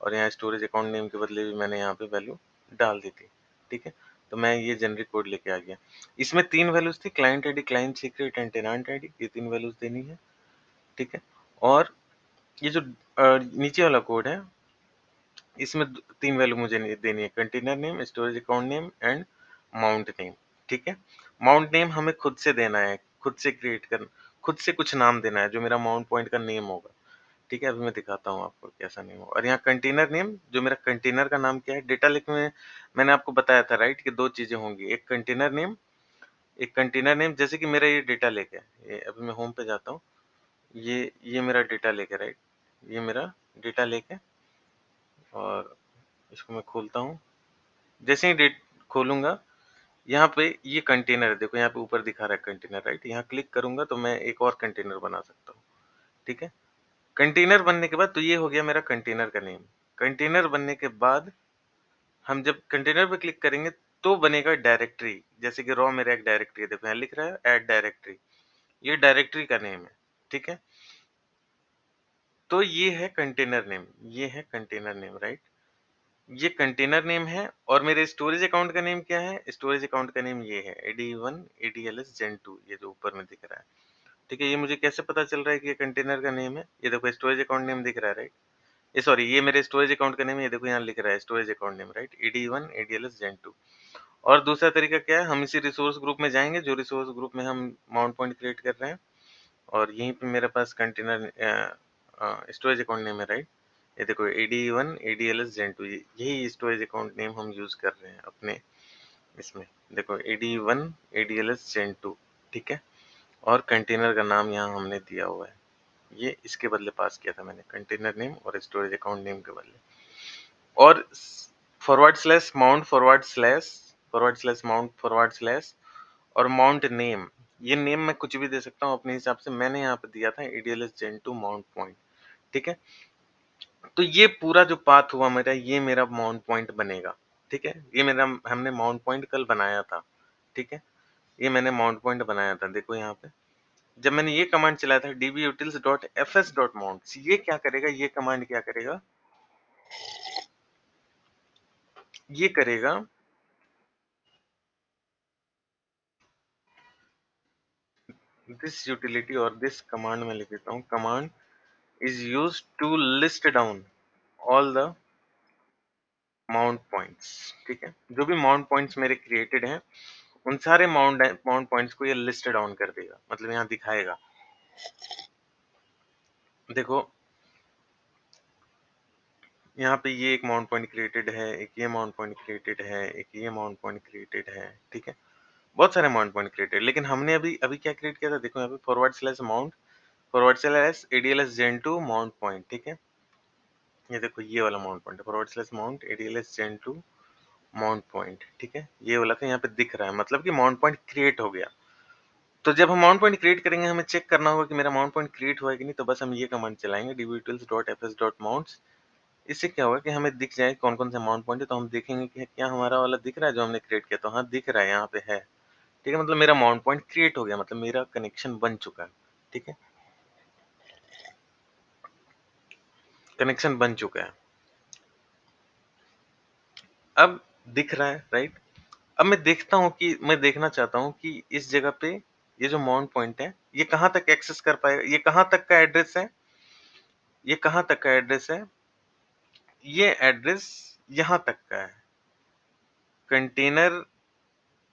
और यहाँ स्टोरेज अकाउंट नेम के बदले भी मैंने यहाँ पे वैल्यू डाल दी थी, ठीक है। तो मैं ये जेनरिक कोड लेके आ गया। इसमें 3 वैल्यूज थी, client ID, client secret and tenant ID, ये 3 वैल्यूज देनी है, ठीक है। और ये जो नीचे वाला कोड है इसमें 3 वैल्यू मुझे देनी है, container name, storage account name and mount name, ठीक है। माउंट नेम हमें खुद से देना है, खुद से क्रिएट करना, खुद से कुछ नाम देना है जो मेरा माउंट पॉइंट का नेम होगा, ठीक है। अभी मैं दिखाता हूँ आपको कैसा नेम होगा। और यहाँ कंटेनर नेम, जो मेरा कंटेनर का नाम क्या है, डेटा लिख में मैंने आपको बताया था राइट कि 2 चीजें होंगी, एक कंटेनर नेम, एक कंटेनर नेम। जैसे कि मेरा ये डेटा लेक है, ये अभी मैं होम पे जाता हूँ, ये मेरा डेटा लेक है राइट, ये मेरा डेटा लेक है। और इसको मैं खोलता हूँ, जैसे ही डेट खोलूंगा यहाँ पे ये कंटेनर है, देखो यहाँ पे ऊपर दिखा रहा है कंटेनर राइट। यहाँ क्लिक करूंगा तो मैं एक और कंटेनर बना सकता हूँ, ठीक है। कंटेनर बनने के बाद तो ये हो गया मेरा कंटेनर का नेम। कंटेनर बनने के बाद हम जब कंटेनर पे क्लिक करेंगे तो बनेगा डायरेक्टरी, जैसे कि रॉ मेरा एक डायरेक्टरी है, देखो यहाँ लिख रहा है ऐड डायरेक्टरी, ये डायरेक्टरी का नेम है, ठीक है। तो ये है कंटेनर नेम, ये है कंटेनर नेम राइट, ये कंटेनर नेम है। और मेरे स्टोरेज अकाउंट का नेम क्या है, स्टोरेज अकाउंट का नेम ये है AD1 ADLS Gen 2, ये जो ऊपर में दिख रहा है, ठीक है। ये मुझे कैसे पता चल रहा है कि ये कंटेनर का नेम है, ये देखो स्टोरेज अकाउंट नेम दिख रहा है राइट, ये सॉरी ये मेरे स्टोरेज अकाउंट का नेम है, ये देखो यहाँ लिख रहा है storage account name right, AD1 ADLS Gen 2। और दूसरा तरीका क्या है, हम इसी रिसोर्स ग्रुप में जाएंगे जो रिसोर्स ग्रुप में हम माउंट पॉइंट क्रिएट कर रहे हैं, और यहीं पे मेरे पास कंटेनर स्टोरेज अकाउंट नेम है राइट, ये देखो AD1 ADLS Gen 2, यही स्टोरेज अकाउंट नेम हम यूज कर रहे हैं अपने इसमें, देखो AD1 ADLS Gen 2, ठीक है। और कंटेनर का नाम यहाँ हमने दिया हुआ है, ये इसके बदले पास किया था मैंने, कंटेनर नेम और स्टोरेज अकाउंट नेम के बदले। और //माउंट//माउंट/ और माउंट नेम, ये नेम मैं कुछ भी दे सकता हूँ अपने हिसाब से, मैंने यहाँ पे दिया था ADLS Gen 2 माउंट पॉइंट, ठीक है। तो ये पूरा जो पाथ हुआ मेरा, ये मेरा माउंट पॉइंट बनेगा, ठीक है। ये मेरा हमने माउंट पॉइंट कल बनाया था, ठीक है। ये मैंने माउंट पॉइंट बनाया था, देखो यहाँ पे जब मैंने ये कमांड चलाया था dbutils.fs.mounts, ये क्या करेगा, ये कमांड क्या करेगा, ये करेगा दिस यूटिलिटी, और दिस कमांड में लिख देता हूँ, command is used to list down all the mount points, ठीक है। जो भी माउंट पॉइंट्स मेरे क्रिएटेड हैं उन सारे माउंट पॉइंट्स को ये लिस्ट डाउन कर देगा, मतलब यहाँ दिखाएगा, देखो यहाँ पे ये एक माउंट पॉइंट क्रिएटेड है, एक ये माउंट पॉइंट क्रिएटेड है, एक ये माउंट पॉइंट क्रिएटेड है, ठीक है। बहुत सारे माउंट पॉइंट क्रिएटेड, लेकिन हमने अभी अभी क्या क्रिएट किया था, देखो यहाँ पे //mount //ADLS Gen 2 mount point, ठीक है। ये देखो ये वाला माउंट पॉइंट है //mount ADLS Gen 2 mount point, ठीक है। ये वाला तो यहाँ पे दिख रहा है, मतलब कि माउंट पॉइंट क्रिएट हो गया। तो जब हम माउंट पॉइंट क्रिएट करेंगे हमें चेक करना होगा कि मेरा माउंट पॉइंट क्रिएट हुआ है कि नहीं, तो बस हम ये कमांड चलाएंगे dbutils.fs.mounts। इससे क्या होगा कि हमें दिख जाए कौन कौन से माउंट पॉइंट है, तो हम देखेंगे कि क्या हमारा वाला दिख रहा है जो हमने क्रिएट किया, तो हाँ दिख रहा है, यहाँ पे है, ठीक है। मतलब मेरा माउंट पॉइंट क्रिएट हो गया, मतलब मेरा कनेक्शन बन चुका है, ठीक है, कनेक्शन बन चुका है। अब दिख रहा है राइट। अब मैं देखता हूँ कि मैं देखना चाहता हूँ कि इस जगह पे ये जो माउंट पॉइंट है ये कहाँ तक एक्सेस कर पाएगा, ये कहाँ तक का एड्रेस है, ये कहाँ तक का एड्रेस है, ये एड्रेस यहाँ तक का है। Container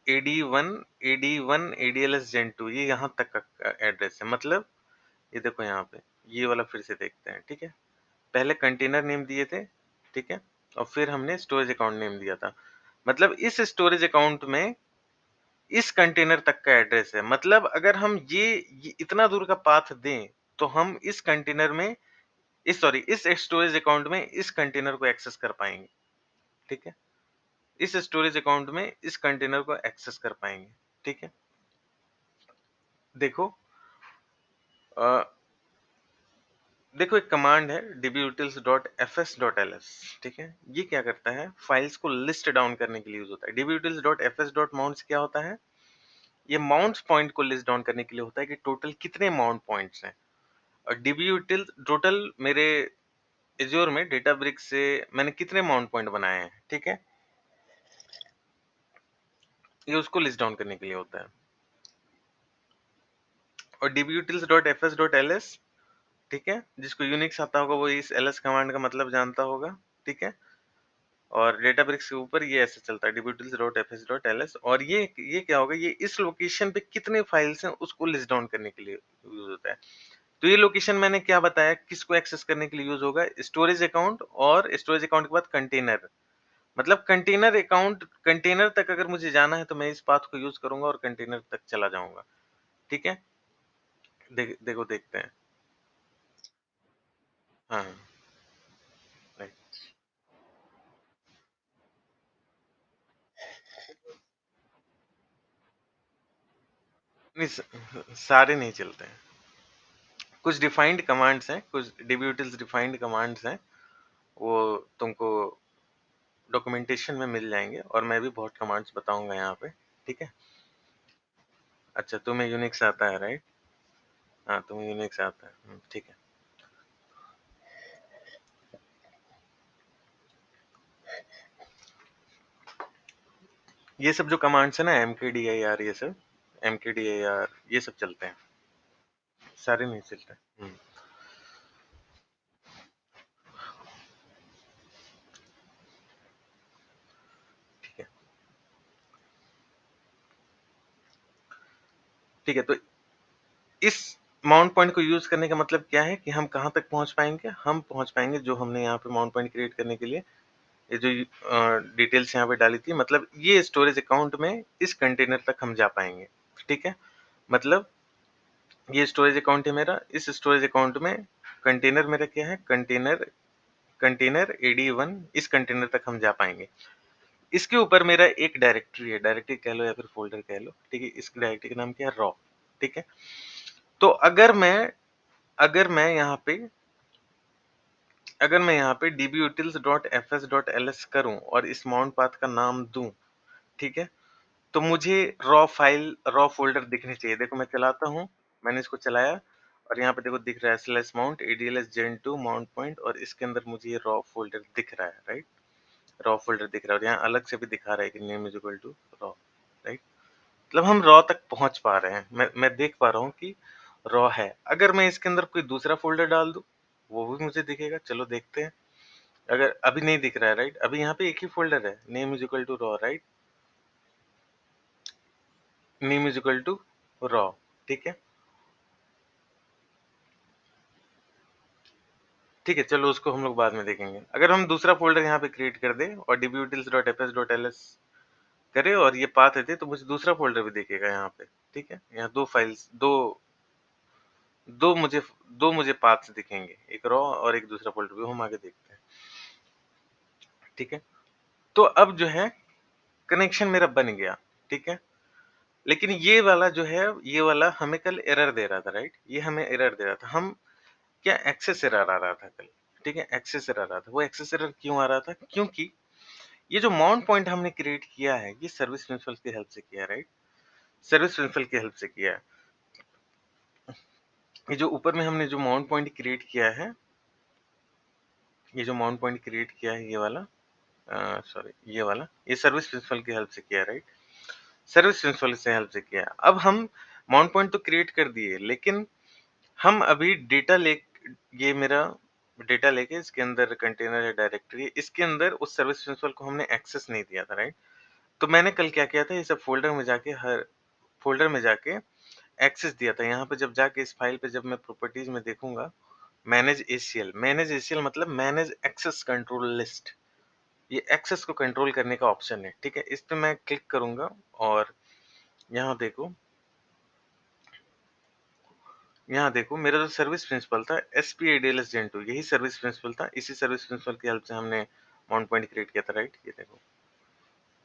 AD1 AD1 ADLS Gen 2 ये यहाँ तक का एड्रेस है। मतलब ये देखो यहाँ पे, ये वाला फिर से देखते हैं, ठीक है। पहले कंटेनर नेम दिए थे, ठीक है, और फिर हमने स्टोरेज अकाउंट नेम दिया था। मतलब इस स्टोरेज अकाउंट में इस कंटेनर तक का एड्रेस है। मतलब अगर हम ये इतना दूर का पाथ दें तो हम इस कंटेनर में इस स्टोरेज अकाउंट में इस कंटेनर को एक्सेस कर पाएंगे, ठीक है। इस स्टोरेज अकाउंट में इस कंटेनर को एक्सेस कर पाएंगे, ठीक है। देखो अ, देखो एक कमांड है dbutils.fs.ls, ठीक है। ये क्या करता है, फाइल्स को लिस्ट डाउन करने के लिए यूज होता है। dbutils.fs.mounts क्या होता है, ये माउंट्स पॉइंट को लिस्ट डाउन करने के लिए होता है कि टोटल कितने माउंट पॉइंट्स हैं। और dbutils टोटल मेरे एज्योर में डेटाब्रिक्स से मैंने कितने माउंट पॉइंट बनाए हैं, ठीक है, ये उसको लिस्ट डाउन करने के लिए होता है। और dbutils.fs.ls, ठीक है, जिसको यूनिक्स आता होगा वो इस ls कमांड का मतलब जानता होगा, ठीक है। और डेटाब्रिक्स के ऊपर ये ऐसे चलता है dbutils.fs.ls। और ये क्या होगा, ये इस लोकेशन पे कितने फाइल्स हैं उसको लिस्ट डाउन करने के लिए यूज होता है। तो ये लोकेशन मैंने क्या बताया, किसको एक्सेस करने के लिए यूज होगा, स्टोरेज अकाउंट, और स्टोरेज अकाउंट के बाद कंटेनर। मतलब कंटेनर अकाउंट, कंटेनर तक अगर मुझे जाना है तो मैं इस पाथ को यूज करूंगा और कंटेनर तक चला जाऊंगा, ठीक है। देखो देखते हैं। हाँ हाँ, right। नहीं सारे नहीं चलते हैं, कुछ डिफाइंड कमांड्स हैं, कुछ डिब्यूटल्स डिफाइंड कमांड्स हैं, वो तुमको डॉक्यूमेंटेशन में मिल जाएंगे, और मैं भी बहुत कमांड्स बताऊंगा यहाँ पे, ठीक है। अच्छा तुम्हें यूनिक्स आता है, राइट। हाँ तुम्हें यूनिक्स आता है, ठीक है। ये सब जो कमांड्स है ना, mkdir, ये सब mkdir ये सब चलते हैं, सारे नहीं चलते। ठीक है, ठीक है। तो इस माउंट पॉइंट को यूज करने का मतलब क्या है कि हम कहाँ तक पहुंच पाएंगे, हम पहुंच पाएंगे जो हमने यहाँ पे माउंट पॉइंट क्रिएट करने के लिए ये जो डिटेल्स यहाँ पे डाली थी, मतलब ये स्टोरेज अकाउंट में इस कंटेनर तक हम जा पाएंगे, ठीक है। मतलब ये स्टोरेज अकाउंट है मेरा, इस स्टोरेज अकाउंट में कंटेनर मेरा क्या है, कंटेनर AD1, इस कंटेनर तक हम जा पाएंगे। इसके ऊपर मेरा एक डायरेक्टरी है, डायरेक्टरी कह लो या फिर फोल्डर कह लो, ठीक है। इस डायरेक्टरी का नाम क्या है, रॉ, ठीक है। तो अगर मैं यहाँ पे dbutils.fs.ls करूं और इस माउंट पाथ का नाम दूं, ठीक है, तो मुझे रॉ फोल्डर दिखनी चाहिए। देखो मैं चलाता हूँ, मैंने इसको चलाया और यहाँ पे देखो दिख रहा है slash mount ADLS Gen 2 mount point, और इसके अंदर मुझे ये रॉ फोल्डर दिख रहा है, राइट। रॉ फोल्डर दिख रहा है और यहाँ अलग से भी दिखा रहा है कि name is equal to raw, right. मतलब हम रॉ तक पहुंच पा रहे हैं, मैं देख पा रहा हूँ कि रॉ है। अगर मैं इसके अंदर कोई दूसरा फोल्डर डाल दूं वो भी मुझे दिखेगा, चलो देखते हैं। अगर अभी नहीं दिख रहा है, राइट, अभी यहाँ पे एक ही फोल्डर है, name is equal to raw, right, name is equal to raw, ठीक है। ठीक है, चलो उसको हम लोग बाद में देखेंगे। अगर हम दूसरा फोल्डर यहाँ पे क्रिएट कर दे और dbutils.fs.ls करे और ये पाथ दे तो मुझे दूसरा फोल्डर भी दिखेगा यहाँ पे, ठीक है। यहाँ दो फाइल्स, दो मुझे दो मुझे पाथ्स दिखेंगे, एक रॉ और एक दूसरा फोल्डर भी, हम आगे देखते हैं, ठीक है। तो अब जो है कनेक्शन मेरा बन गया, ठीक है। लेकिन ये वाला जो है, ये वाला हमें कल एरर दे रहा था, राइट, ये हमें एरर दे रहा था। हम क्या, एक्सेस एरर आ रहा था कल, ठीक है, एक्सेस एरर आ रहा था। वो एक्सेस एरर क्यों आ रहा था, क्योंकि ये जो माउंट पॉइंट हमने क्रिएट किया है ये सर्विस प्रिंसिपल की हेल्प से किया है, राइट, सर्विस प्रिंसिपल की हेल्प से किया है। ये जो ऊपर में हमने जो माउंट पॉइंट क्रिएट किया है, ये जो माउंट पॉइंट क्रिएट किया है ये वाला, सॉरी ये वाला, ये सर्विस प्रिंसिपल की हेल्प से किया है, राइट, सर्विस प्रिंसिपल से हेल्प से किया है। अब हम माउंट पॉइंट तो क्रिएट कर दिए, लेकिन हम अभी डेटा ले, ये मेरा डेटा लेके इसके अंदर कंटेनर है, डायरेक्टरी, इसके अंदर उस सर्विस प्रिंसिपल को हमने एक्सेस नहीं दिया था, राइट। तो मैंने कल क्या किया था, ये सब फ़ोल्डर में जाके एक्सेस दिया था। यहाँ पे जब जाके इस फ़ाइल पे जब मैं प्रॉपर्टीज़ में देखूँगा, मैनेज एसीएल मतलब मैनेज एक्सेस कंट्रोल लिस्ट। ये एक्सेस को कंट्रोल करने का ऑप्शन है, ठीक है? इस पे मैं क्लिक करूँगा और यहाँ देखो यहाँ देखो मेरा जो सर्विस प्रिंसिपल था एसपीएडीएलएस जेन 2 यही सर्विस प्रिंसिपल था। इसी सर्विस प्रिंसिपल की हेल्प से हमने माउंट पॉइंट क्रिएट किया था, राइट? ये देखो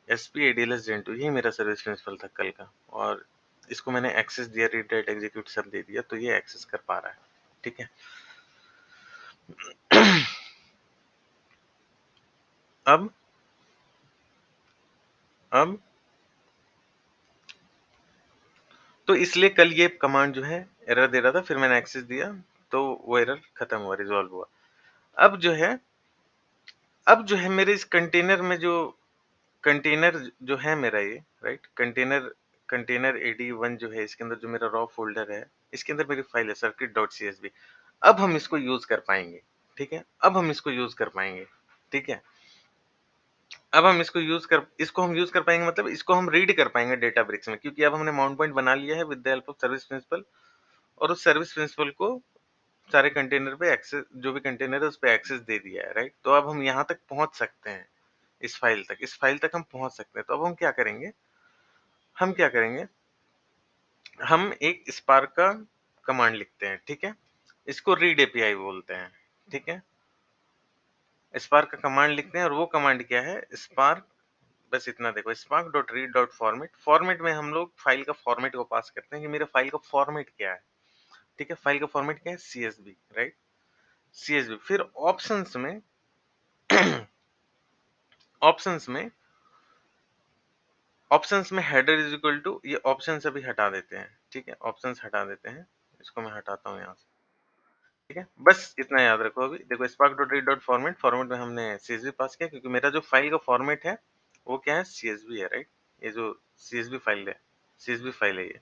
एसपीएडीएलएस जेन 2 यही मेरा सर्विस प्रिंसिपल था कल का और इसको मैंने एक्सेस दिया, रीड राइट एग्जीक्यूट सब दे दिया तो ये एक्सेस कर पा रहा है, ठीक है? अब अब तो इसलिए कल ये कमांड जो है एरर दे रहा था, फिर मैंने एक्सेस दिया तो वो एरर खत्म हुआ, रिजॉल्व हुआ। अब जो है अब जो है मेरे इस कंटेनर में कंटेनर जो है मेरा ये, राइट? कंटेनर AD1 जो है इसके अंदर जो मेरा रॉ फ़ोल्डर है, इसके अंदर मेरी फ़ाइल है circuit.csv। अब हम इसको यूज़ कर पाएँगे, ठीक है? अब हम इसको यूज़ कर पाएँगे, ठीक है? अब हम इसको हम यूज़ कर पाएँगे मतलब इसको हम रीड कर पाएँगे डेटाब्रिक्स में क्योंकि अब हमने माउंट पॉइंट बना लिया है with the help of service principal और उस सर्विस प्रिंसिपल को सारे कंटेनर पे एक्सेस जो भी कंटेनर है उस पे एक्सेस दे दिया है, राइट? तो अब हम यहाँ तक पहुँच सकते हैं, इस फाइल तक हम पहुँच सकते हैं। तो अब हम क्या करेंगे, हम एक स्पार्क का कमांड लिखते हैं, ठीक है? इसको रीड एपीआई बोलते हैं, ठीक है? स्पार्क का कमांड लिखते हैं और वो कमांड क्या है, स्पार्क बस इतना देखो spark.read.format फॉर्मेट में हम लोग फाइल का फॉर्मेट को पास करते हैं कि मेरे फाइल का फॉर्मेट क्या है, ठीक है? फाइल का फॉर्मेट क्या है, CSV, राइट? CSV फिर ऑप्शंस में हेडर इज इक्वल टू ये ऑप्शंस अभी हटा देते हैं, ठीक है? ऑप्शंस हटा देते हैं, इसको मैं हटाता हूँ यहाँ से, ठीक है? बस इतना याद रखो अभी देखो spark.read.format फॉर्मेट में हमने CSV पास किया क्योंकि मेरा जो फाइल का फॉर्मेट है वो क्या है, CSV है, राइट? ये जो CSV फाइल है, CSV फाइल है ये,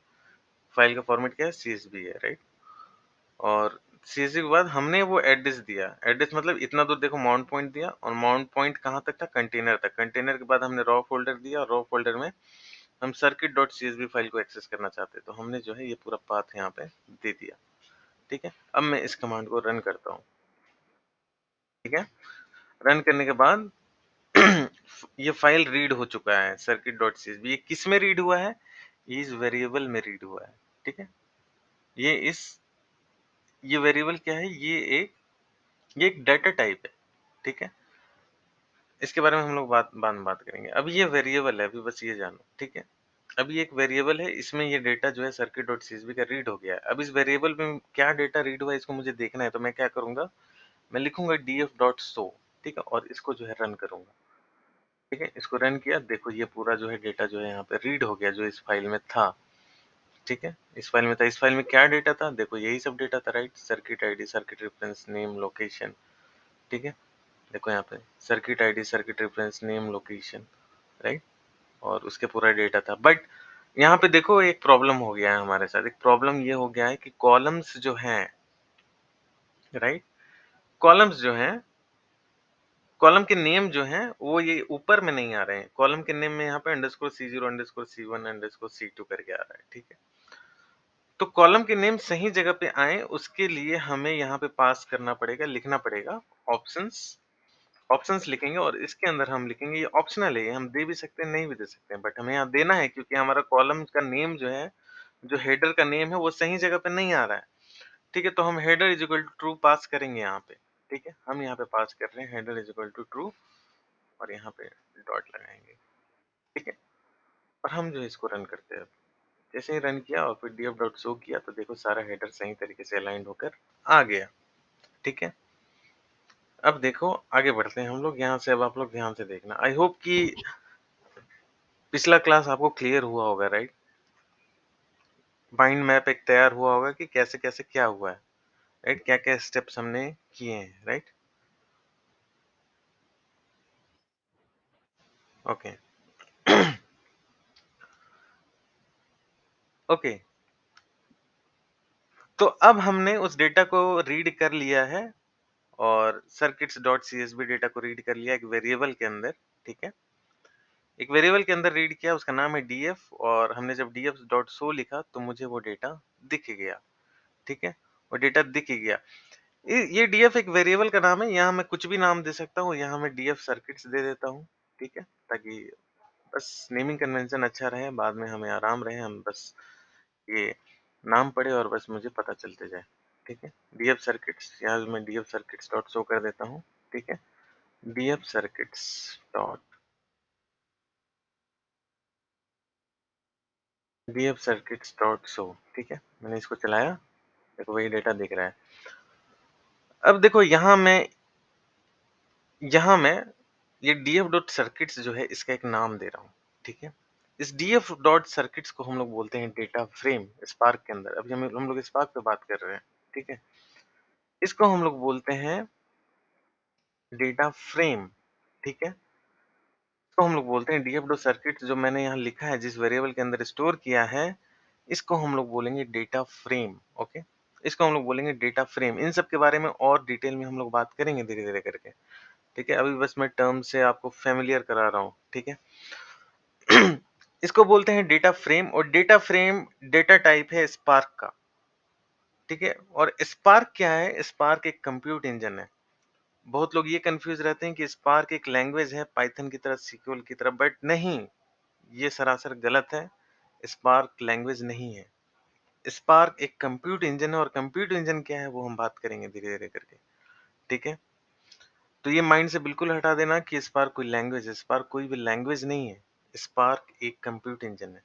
फाइल का फॉर्मेट क्या है, CSV है, राइट? और CSV के बाद हमने वो एड्रेस दिया, एड्रेस मतलब इतना दूर देखो माउंट पॉइंट दिया और माउंट पॉइंट कहाँ तक था, कंटेनर तक। कंटेनर के बाद हमने रॉ फोल्डर दिया और रॉ फोल्डर में हम circuit.csv फाइल को एक्सेस करना चाहते हैं तो हमने जो है ये पूरा पाथ यहाँ पे दे दिया, ठीक है? अब मैं इस कमांड को रन करता हूँ, ठीक है? रन करने के बाद ये फाइल रीड हो चुका है circuit.csv। ये किस में रीड हुआ है, ये इस वेरिएबल में रीड हुआ है, ठीक है? ये इस ये वेरिएबल क्या है, ये एक डाटा टाइप है, ठीक है? इसके बारे में हम लोग बाद में बात करेंगे। अभी ये वेरिएबल है, अभी बस ये जानो, ठीक है? अभी एक वेरिएबल है, इसमें ये डेटा जो है circuit.csv का रीड हो गया है। अब इस वेरिएबल में क्या डेटा रीड हुआ है इसको मुझे देखना है, तो मैं क्या करूँगा, मैं लिखूँगा df.show, ठीक है? और इसको जो है रन करूँगा, ठीक है? इसको रन किया, देखो ये पूरा जो है डेटा जो है यहाँ पे रीड हो गया जो इस फाइल में था, ठीक है? इस फाइल में था, इस फाइल में क्या डेटा था, देखो यही सब डेटा था, right? Circuit ID, circuit reference, name, location, ठीक है? देखो यहाँ पे circuit ID, circuit reference, name, location, right? और उसके पूरा डेटा था। बट यहाँ पे देखो एक प्रॉब्लम हो गया है हमारे साथ। एक प्रॉब्लम ये हो गया है कि कॉलम्स जो हैं, राइट? कॉलम्स जो हैं, कॉलम के नेम जो हैं वो ये ऊपर में नहीं आ रहे हैं। कॉलम के नेम में यहाँ पे underscore C0 underscore C1 underscore C2 करके आ रहा है, ठीक है? तो कॉलम के नेम सही जगह पे आए उसके लिए हमें यहाँ पे पास करना पड़ेगा, लिखना पड़ेगा ऑप्शंस। ऑप्शंस लिखेंगे और इसके अंदर हम लिखेंगे, ये ऑप्शनल है, ये हम दे भी सकते हैं, नहीं भी दे सकते हैं, बट हमें यहाँ देना है क्योंकि हमारा कॉलम का नेम जो है, जो हेडर का नेम है वो सही जगह पे नहीं आ रहा है, ठीक है? तो हम header is equal to true pass करेंगे यहाँ पे, ठीक है? हम यहाँ पे पास कर रहे हैं header is equal to true और यहाँ पे डॉट लगाएंगे, ठीक है? और हम जो है इसको रन करते हैं। जैसे ही रन किया और फिर df डॉट शो किया तो देखो सारा हेडर सही तरीके से अलाइंड होकर आ गया, ठीक है? अब देखो आगे बढ़ते हैं हम लोग यहाँ से। अब आप लोग ध्यान से देखना, आई होप कि पिछला क्लास आपको क्लियर हुआ होगा, राइट? माइंड मैप एक तैयार हुआ होगा कि कैसे-कैसे क्या हुआ है, राइट? क्या-क्या स्टेप्स हमने किए हैं, राइट? ओके। ओके, तो अब हमने उस डेटा को रीड कर लिया है और circuits.csv डेटा को रीड कर लिया एक वेरिएबल के अंदर, ठीक है? एक वेरिएबल के अंदर रीड किया, उसका नाम है df और हमने जब df डॉट शो लिखा तो मुझे वो डेटा दिख गया, ठीक है? वो डेटा दिख गया। ये df एक वेरिएबल का नाम है, यहाँ मैं कुछ भी नाम दे सकता हूँ, यहाँ मैं df सर्किट्स दे देता हूँ, ठीक है? ताकि बस नेमिंग कन्वेंशन अच्छा रहे, बाद में हमें आराम रहे, हम बस ये नाम पढ़े और बस मुझे पता चलते जाए, ठीक है? df सर्किट्स, यहाँ मैं df सर्किट्स डॉट शो कर देता हूँ, ठीक है? df circuits dot df circuits dot show, ठीक है? मैंने इसको चलाया, देखो वही डेटा दिख रहा है। अब देखो यहाँ मैं ये df डॉट सर्किट्स जो है इसका एक नाम दे रहा हूँ, ठीक है? इस df डॉट सर्किट्स को हम लोग बोलते हैं डेटा फ्रेम स्पार्क के अंदर। अभी हम लोग स्पार्क पे बात कर रहे हैं, ठीक है? इसको हम लोग बोलते हैं डेटा फ्रेम, ठीक है? इसको हम लोग बोलते हैं डीएफ डॉट सर्किट्स जो मैंने यहाँ लिखा है, जिस वेरिएबल के अंदर स्टोर किया है, इसको हम लोग बोलेंगे डेटा फ्रेम, ओके? इसको हम लोग बोलेंगे डेटा फ्रेम। इन सब के बारे में और डिटेल में हम लोग बात करेंगे धीरे-धीरे करके, ठीक है? अभी बस मैं टर्म से आपको फ़ैमिलियर करा रहा हूँ, ठीक है? इसको बोलते हैं डेटा फ्रेम और डेटा फ्रेम डेटा टाइप है स्पार्क का, ठीक है? और स्पार्क क्या है? स्पार्क एक कंप्यूट इंजन है। बहुत लोग ये कन्फ्यूज़ रहते हैं कि स्पार्क एक लैंग्वेज है पाइथन की तरह, सीक्वल की तरह, बट नहीं, ये सरासर गलत है। स्पार्क लैंग्वेज नहीं है। स्पार्क एक कंप्यूट इंजन है और कंप्यूट इंजन क्या है वो हम बात करेंगे धीरे-धीरे करके, ठीक है? तो ये माइंड से बिल्कुल हटा देना कि स्पार्क कोई लैंग्वेज है, स्पार्क कोई भी लैंग्वेज नहीं है। स्पार्क एक कंप्यूट इंजन है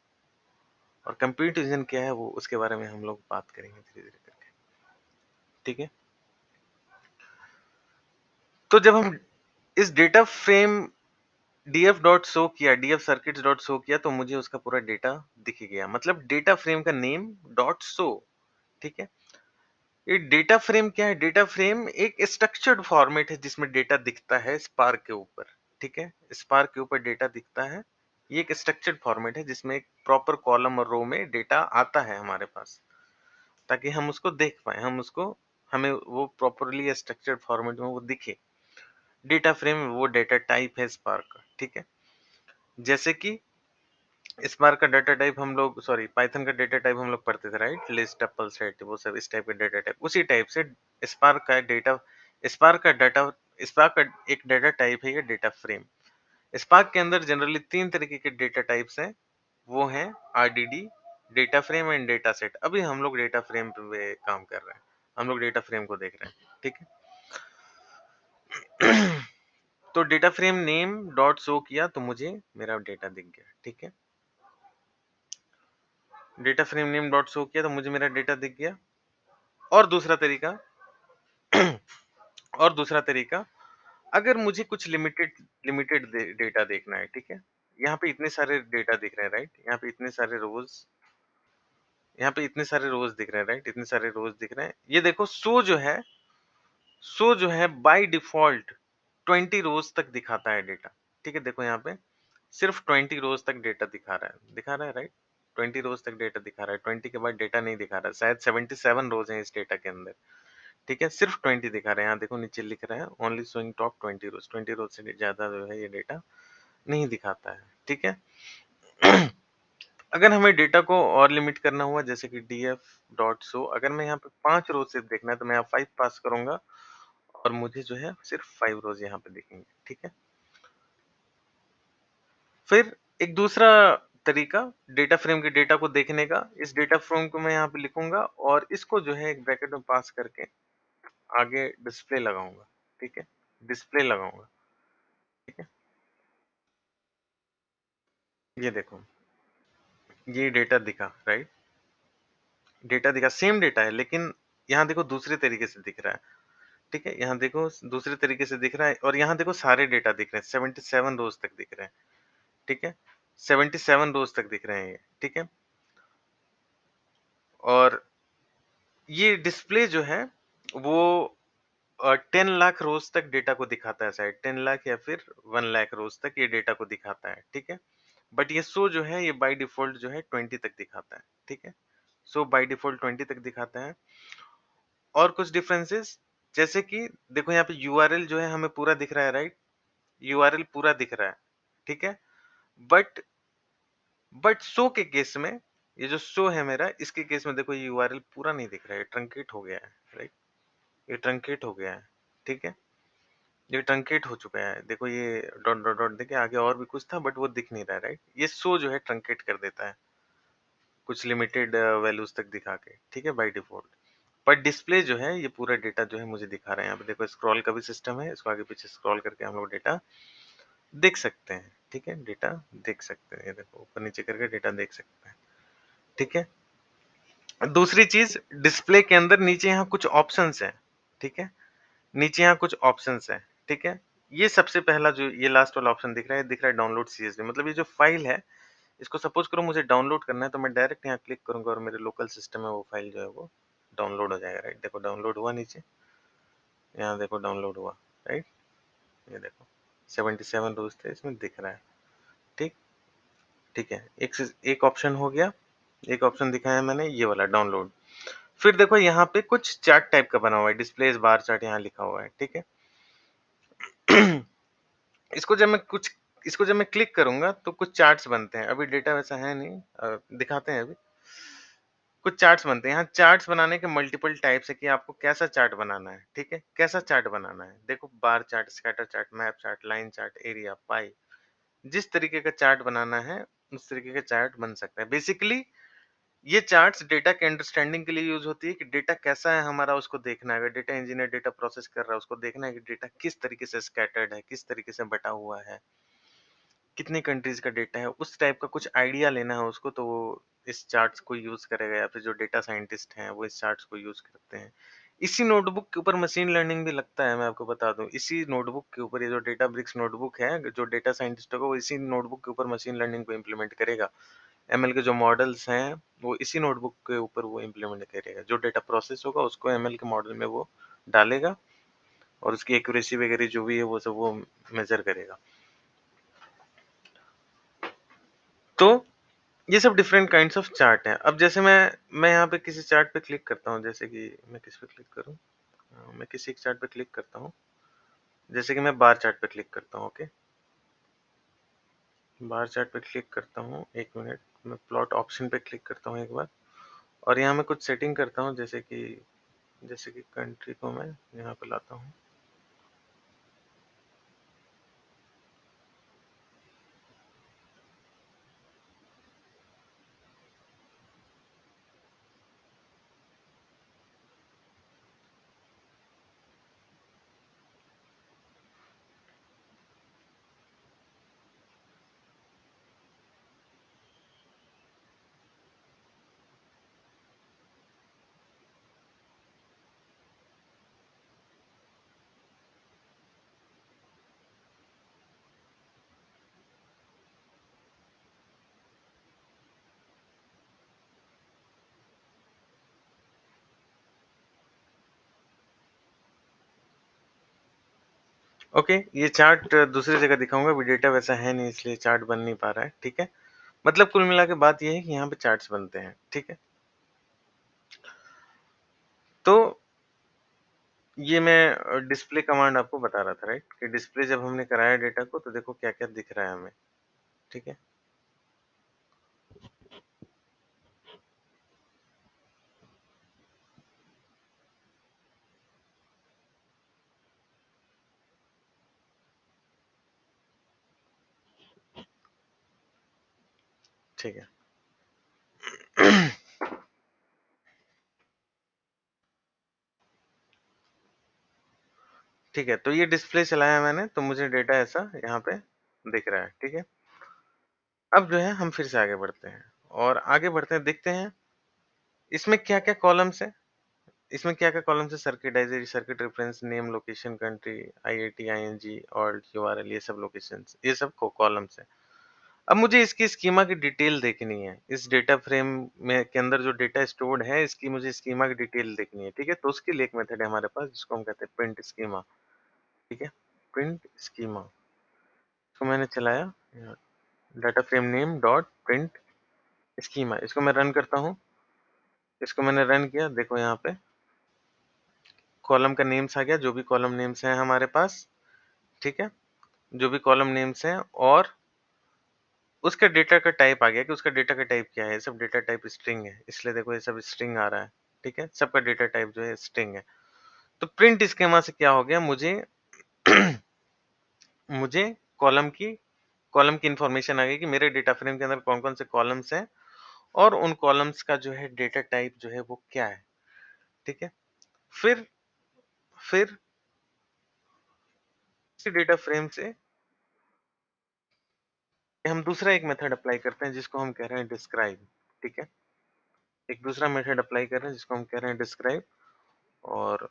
और कंप्यूट इंजन क्या है वो उसके बारे में हम लोग बात करेंगे धीरे-धीरे करके, ठीक है? तो जब हम इस data frame df dot show किया, df सर्किट्स डॉट शो किया तो मुझे उसका पूरा डेटा दिख गया। मतलब डेटा फ्रेम का नेम डॉट शो, ठीक है? ये डेटा फ्रेम क्या है? डेटा फ्रेम एक स्ट्रक्चर्ड फॉर्मेट है जिसमें डेटा दिखता है स्पार्क के ऊपर, ठीक है? स्पार्क के ऊपर डेटा दिखता है। ये एक स्ट्रक्चर्ड फॉर्मेट है जिसमें एक प्रॉपर कॉलम और रो में डेटा आता है हमारे पास, ताकि हम उसको देख पाएँ, हमें वो प्रॉपर्ली स्ट्रक्चर्ड फॉर्मेट में वो दिखे। डेटा फ्रेम वो डेटा टाइप है स्पार्क का, ठीक है? जैसे कि स्पार्क का डाटा टाइप हम लोग सॉरी पाइथन का डेटा टाइप हम लोग पढ़ते थे, राइट? लिस्ट, टपल, सेट, वो सब इस टाइप का डेटा टाइप। उसी टाइप से स्पार्क का डाटा स्पार्क का एक डेटा टाइप है ये डेटा फ्रेम। स्पार्क के अंदर जनरली 3 तरीके के डेटा टाइप्स हैं। वो हैं RDD, data frame and data set. अभी हम लोग डेटा फ्रेम पे काम कर रहे हैं। हम लोग डेटा फ्रेम को देख रहे हैं, ठीक है? तो data frame name dot show किया तो मुझे मेरा डेटा दिख गया, ठीक है? Data frame name dot show किया तो मुझे मेरा डेटा दिख गया। और दूसरा तरीका और दूसरा तरीका, अगर मुझे कुछ लिमिटेड डेटा देखना है, ठीक है? यहाँ पे इतने सारे डेटा दिख रहे हैं, राइट? यहाँ पे इतने सारे रोज दिख रहे हैं, राइट? इतने सारे रोज दिख रहे हैं। ये देखो शो जो है बाय डिफॉल्ट 20 रोज तक दिखाता है डेटा, ठीक है? देखो यहाँ पे सिर्फ 20 रोज तक डेटा दिखा रहा है, राइट? 20 रोज तक डेटा दिखा रहा है, 20 के बाद डेटा नहीं दिखा रहा है। शायद 77 रोज हैं इस डेटा के अंदर, ठीक है? सिर्फ 20 दिखा रहे हैं। यहाँ देखो नीचे लिख रहा है ओनली शोइंग टॉप 20 रोज। 20 रोज से ज्यादा जो है ये डेटा नहीं दिखाता है, ठीक है? अगर हमें डेटा को और लिमिट करना हुआ जैसे कि df डॉट शो, अगर मैं यहाँ पे 5 रोज सिर्फ देखना है तो मैं यहाँ 5 पास करूंगा और मुझे जो है सिर्फ 5 रोज यहाँ पे दिखेंगे, ठीक है? फिर एक दूसरा तरीका डेटा फ्रेम के डेटा को देखने का, इस डेटा फ्रेम को मैं यहाँ पे लिखूंगा और इसको जो है एक ब्रैकेट में पास करके आगे डिस्प्ले लगाऊंगा, ठीक है? डिस्प्ले लगाऊंगा, ठीक है? ये देखो, ये डेटा दिखा, राइट? डेटा दिखा, सेम डेटा है लेकिन यहाँ देखो दूसरे तरीके से दिख रहा है, ठीक है? यहाँ देखो दूसरे तरीके से दिख रहा है और यहाँ देखो सारे डेटा दिख रहे हैं, 77 रोज तक दिख रहे हैं, ठीक है? 77 रोज तक दिख रहे हैं ये, ठीक है? और ये डिस्प्ले जो है वो 10 लाख रोज तक डेटा को दिखाता है, शायद 10 लाख या फिर 1 लाख रोज तक ये डेटा को दिखाता है, ठीक है? बट ये शो जो है ये बाय डिफॉल्ट जो है 20 तक दिखाता है, ठीक है? शो बाय डिफॉल्ट 20 तक दिखाता है। और कुछ डिफरेंसेस जैसे कि देखो यहाँ पे यूआरएल जो है हमें पूरा दिख रहा है, राइट? यूआरएल पूरा दिख रहा है, ठीक है? बट शो के केस में, ये जो शो है मेरा, इसके केस में देखो ये यूआरएल पूरा नहीं दिख रहा है, ये ट्रंकेट हो गया है, राइट? ये ट्रंकेट हो गया है, ठीक है? ये ट्रंकेट हो चुका है। देखो ये डॉट डॉट डॉट देखिए आगे और भी कुछ था बट वो दिख नहीं रहा है, राइट? ये शो जो है ट्रंकेट कर देता है कुछ लिमिटेड वैल्यूज तक दिखा के, ठीक है, बाय डिफॉल्ट। पर डिस्प्ले जो है ये पूरा डेटा जो है मुझे दिखा रहा है। यहाँ पे देखो स्क्रॉल का भी सिस्टम है, इसको आगे पीछे स्क्रॉल करके हम लोग डेटा देख सकते हैं, ठीक है? डेटा देख सकते हैं, ये देखो ऊपर नीचे करके डेटा देख सकते हैं, ठीक है? दूसरी चीज, डिस्प्ले के अंदर नीचे यहाँ कुछ ऑप्शंस हैं, ठीक है? नीचे यहाँ कुछ ऑप्शंस हैं, ठीक है? ये सबसे पहला जो ये लास्ट वाला ऑप्शन दिख रहा है, डाउनलोड सीएसवी। मतलब ये जो फाइल है, इसको सपोज करो मुझे डाउनलोड करना है तो मैं डायरेक्ट यहाँ क्लिक करूंगा और मेरे लोकल सिस्टम में वो फाइल जो है वो डाउनलोड हो जाएगा, राइट? देखो डाउनलोड हुआ नीचे, यहाँ देखो डाउनलोड हुआ, राइट? ये देखो 77 रोज थे इसमें दिख रहा है, ठीक? ठीक है, एक ऑप्शन हो गया, एक ऑप्शन दिखाया मैंने ये वाला डाउनलोड। फिर देखो यहाँ पे कुछ चार्ट टाइप का बना हुआ है, डिस्प्लेस बार चार्ट यहाँ लिखा हुआ है, ठीक है? इसको जब मैं कुछ इसको जब मैं क्लिक करूंगा तो कुछ चार्ट्स बनते हैं। अभी डेटा वैसा है नहीं, दिखाते हैं अभी। कुछ चार्ट्स बनते हैं। यहाँ चार्ट्स बनाने के मल्टीपल टाइप्स है कि आपको कैसा चार्ट बनाना है, ठीक है? कैसा चार्ट बनाना है। देखो bar chart, scatter chart, map chart, line chart, area, pie. जिस तरीके का चार्ट बनाना है, उस तरीके का चार्ट बन सकता है। बेसिकली ये चार्ट्स डेटा के अंडरस्टैंडिंग के लिए यूज़ होती है कि डेटा कैसा है हमारा उसको देखना है। अगर डेटा इंजीनियर डेटा प्रोसेस कर रहा है, उसको देखना है कि डेटा किस तरीके से स्कैटर्ड है, किस तरीके से बँटा हुआ है, कितनी कंट्रीज़ का डेटा है, उस टाइप का कुछ आइडिया लेना है उसको तो वो इस चार्ट्स को यूज़ करेगा या फिर जो डेटा साइंटिस्ट हैं, वो इस चार्ट्स को यूज़ करते हैं। इसी नोटबुक के ऊपर मशीन लर्निंग भी लगता है, मैं आपको बता दूँ। इसी नोटबुक के ऊपर ये जो डेटाब्रिक्स नोटबुक है, जो डेटा साइंटिस्ट होगा वो इसी नोटबुक के ऊपर मशीन लर्निंग को इम्प्लीमेंट करेगा। एमएल के जो मॉडल्स हैं, वो इसी नोटबुक के ऊपर वो इम्प्लीमेंट करेगा। जो डेटा प्रोसेस होगा उसको एमएल के मॉडल में वो डालेगा और उसकी एक्यूरेसी वगैरह जो भी है वो सब वो मेज़र करेगा। तो ये सब डिफरेंट काइंड्स ऑफ चार्ट हैं। अब जैसे मैं यहाँ पे किसी चार्ट पे क्लिक करता हूँ, जैसे कि मैं किस पे क्लिक करूँ? मैं किसी एक चार्ट पे क्लिक करता हूँ, जैसे कि मैं बार चार्ट पे क्लिक करता हूँ, ओके? बार चार्ट पे क्लिक करता हूँ, 1 मिनट, मैं प्लॉट ऑप्शन पे क्लिक करता हूँ एक बार और यहाँ मैं कुछ सेटिंग करता हूँ जैसे कि कंट्री को मैं यहाँ पे लाता हूँ। ओके, ये चार्ट दूसरी जगह दिखाऊँगा, अभी डेटा वैसा है नहीं इसलिए चार्ट बन नहीं पा रहा है, ठीक है? मतलब कुल मिला के बात ये है कि यहाँ पे चार्ट्स बनते हैं, ठीक है? तो ये मैं डिस्प्ले कमांड आपको बता रहा था, राइट? कि डिस्प्ले जब हमने कराया डेटा को तो देखो क्या-क्या दिख रहा है हमें, ठीक है? ठीक है। ठीक है, तो ये डिस्प्ले चलाया मैंने तो मुझे डेटा ऐसा यहाँ पे दिख रहा है, ठीक है? अब जो है हम फिर से आगे बढ़ते हैं और आगे बढ़ते हैं देखते हैं इसमें क्या-क्या कॉलम्स हैं। इसमें क्या-क्या कॉलम्स है circuit ID, circuit reference, name, location, country, IIT, ING और यूआरएल ये सब लोकेशंस, ये सब को कॉलम्स हैं। अब मुझे इसकी स्कीमा की डिटेल देखनी है। इस डेटा फ्रेम में के अंदर जो डेटा स्टोर्ड है इसकी मुझे स्कीमा की डिटेल देखनी है, ठीक है? तो उसके लिए एक मेथड है हमारे पास जिसको हम कहते हैं प्रिंट स्कीमा, ठीक है? प्रिंट स्कीमा, इसको मैंने चलाया data frame name dot print schema, इसको मैं रन करता हूँ। इसको मैंने रन किया, देखो यहाँ पे कॉलम का नेम्स आ गया, जो भी कॉलम नेम्स हैं हमारे पास, ठीक है? जो भी कॉलम नेम्स हैं और उसका डेटा का टाइप आ गया कि उसका डेटा का टाइप क्या है, सब डेटा टाइप स्ट्रिंग है, इसलिए देखो ये सब स्ट्रिंग आ रहा है, ठीक है? सबका डेटा टाइप जो है स्ट्रिंग है। तो प्रिंट स्कीमा से क्या हो गया, मुझे मुझे कॉलम की कॉलम की इन्फॉर्मेशन आ गई कि मेरे डेटा फ्रेम के अंदर कौन-कौन से कॉलम्स हैं और उन कॉलम्स का जो है डेटा टाइप जो है वो क्या है, ठीक है? फिर फिर इसी डेटा फ्रेम से हम दूसरा एक मेथड अप्लाई करते हैं जिसको हम कह रहे हैं डिस्क्राइब, ठीक है? एक दूसरा मेथड अप्लाई कर रहे हैं जिसको हम कह रहे हैं डिस्क्राइब। और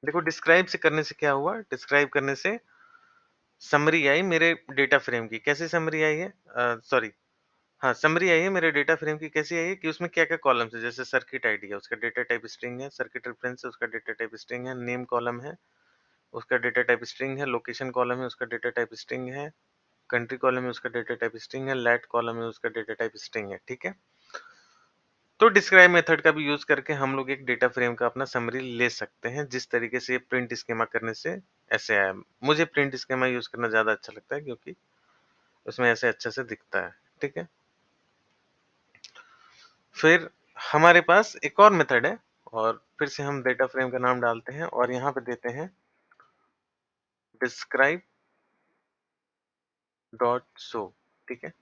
देखो डिस्क्राइब से करने से क्या हुआ, डिस्क्राइब करने से समरी आई मेरे डेटा फ्रेम की। कैसे समरी आई है? सॉरी, हाँ, समरी आई है मेरे डेटा फ्रेम की। कैसी आई है कि उसमें क्या-क्या कॉलम्स है, जैसे सर्किट आईडी है, उसका डेटा टाइप स्ट्रिंग है, सर्किट रेफरेंस है, उसका डेटा टाइप स्ट्रिंग है, नेम कॉलम है, उसका डेटा टाइप स्ट्रिंग है, लोकेशन कॉलम है, उसका डेटा टाइप स्ट्रिंग है, कंट्री कॉलम है, उसका डेटा टाइप स्ट्रिंग है, लैट कॉलम है, उसका डेटा टाइप स्ट्रिंग है, ठीक है? तो डिस्क्राइब मेथड का भी यूज़ करके हम लोग एक डेटा फ्रेम का अपना समरी ले सकते हैं, जिस तरीके से प्रिंट स्कीमा करने से ऐसे आया। मुझे प्रिंट स्कीमा यूज़ करना ज़्यादा अच्छा लगता है क्योंकि उसमें ऐसे अच्छे से दिखता है, ठीक है? फिर हमारे पास एक और मेथड है और फिर से हम डेटा फ्रेम का नाम डालते हैं और यहाँ पे देते हैं डिस्क्राइब डॉट शो, ठीक है?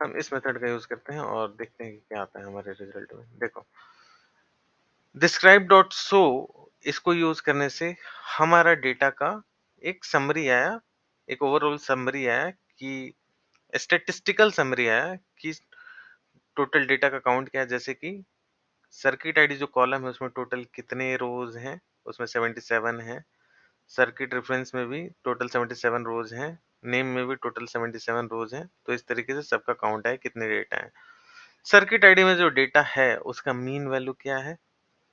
हम इस मेथड का यूज़ करते हैं और देखते हैं कि क्या आता है हमारे रिजल्ट में। देखो, डिस्क्राइब डॉट शो इसको यूज़ करने से हमारा डेटा का एक समरी आया, एक ओवरऑल समरी आया कि स्टैटिस्टिकल समरी आया कि टोटल डेटा का काउंट क्या है, जैसे कि सर्किट आईडी जो कॉलम है उसमें टोटल कितने रोज़ हैं, उसमें 77 हैं। सर्किट रेफरेंस में भी टोटल 77 रोज़ हैं, नेम में भी टोटल 77 रोज़ हैं। तो इस तरीके से सबका काउंट है कितने डेटा हैं। सर्किट आईडी में जो डेटा है उसका मीन वैल्यू क्या है,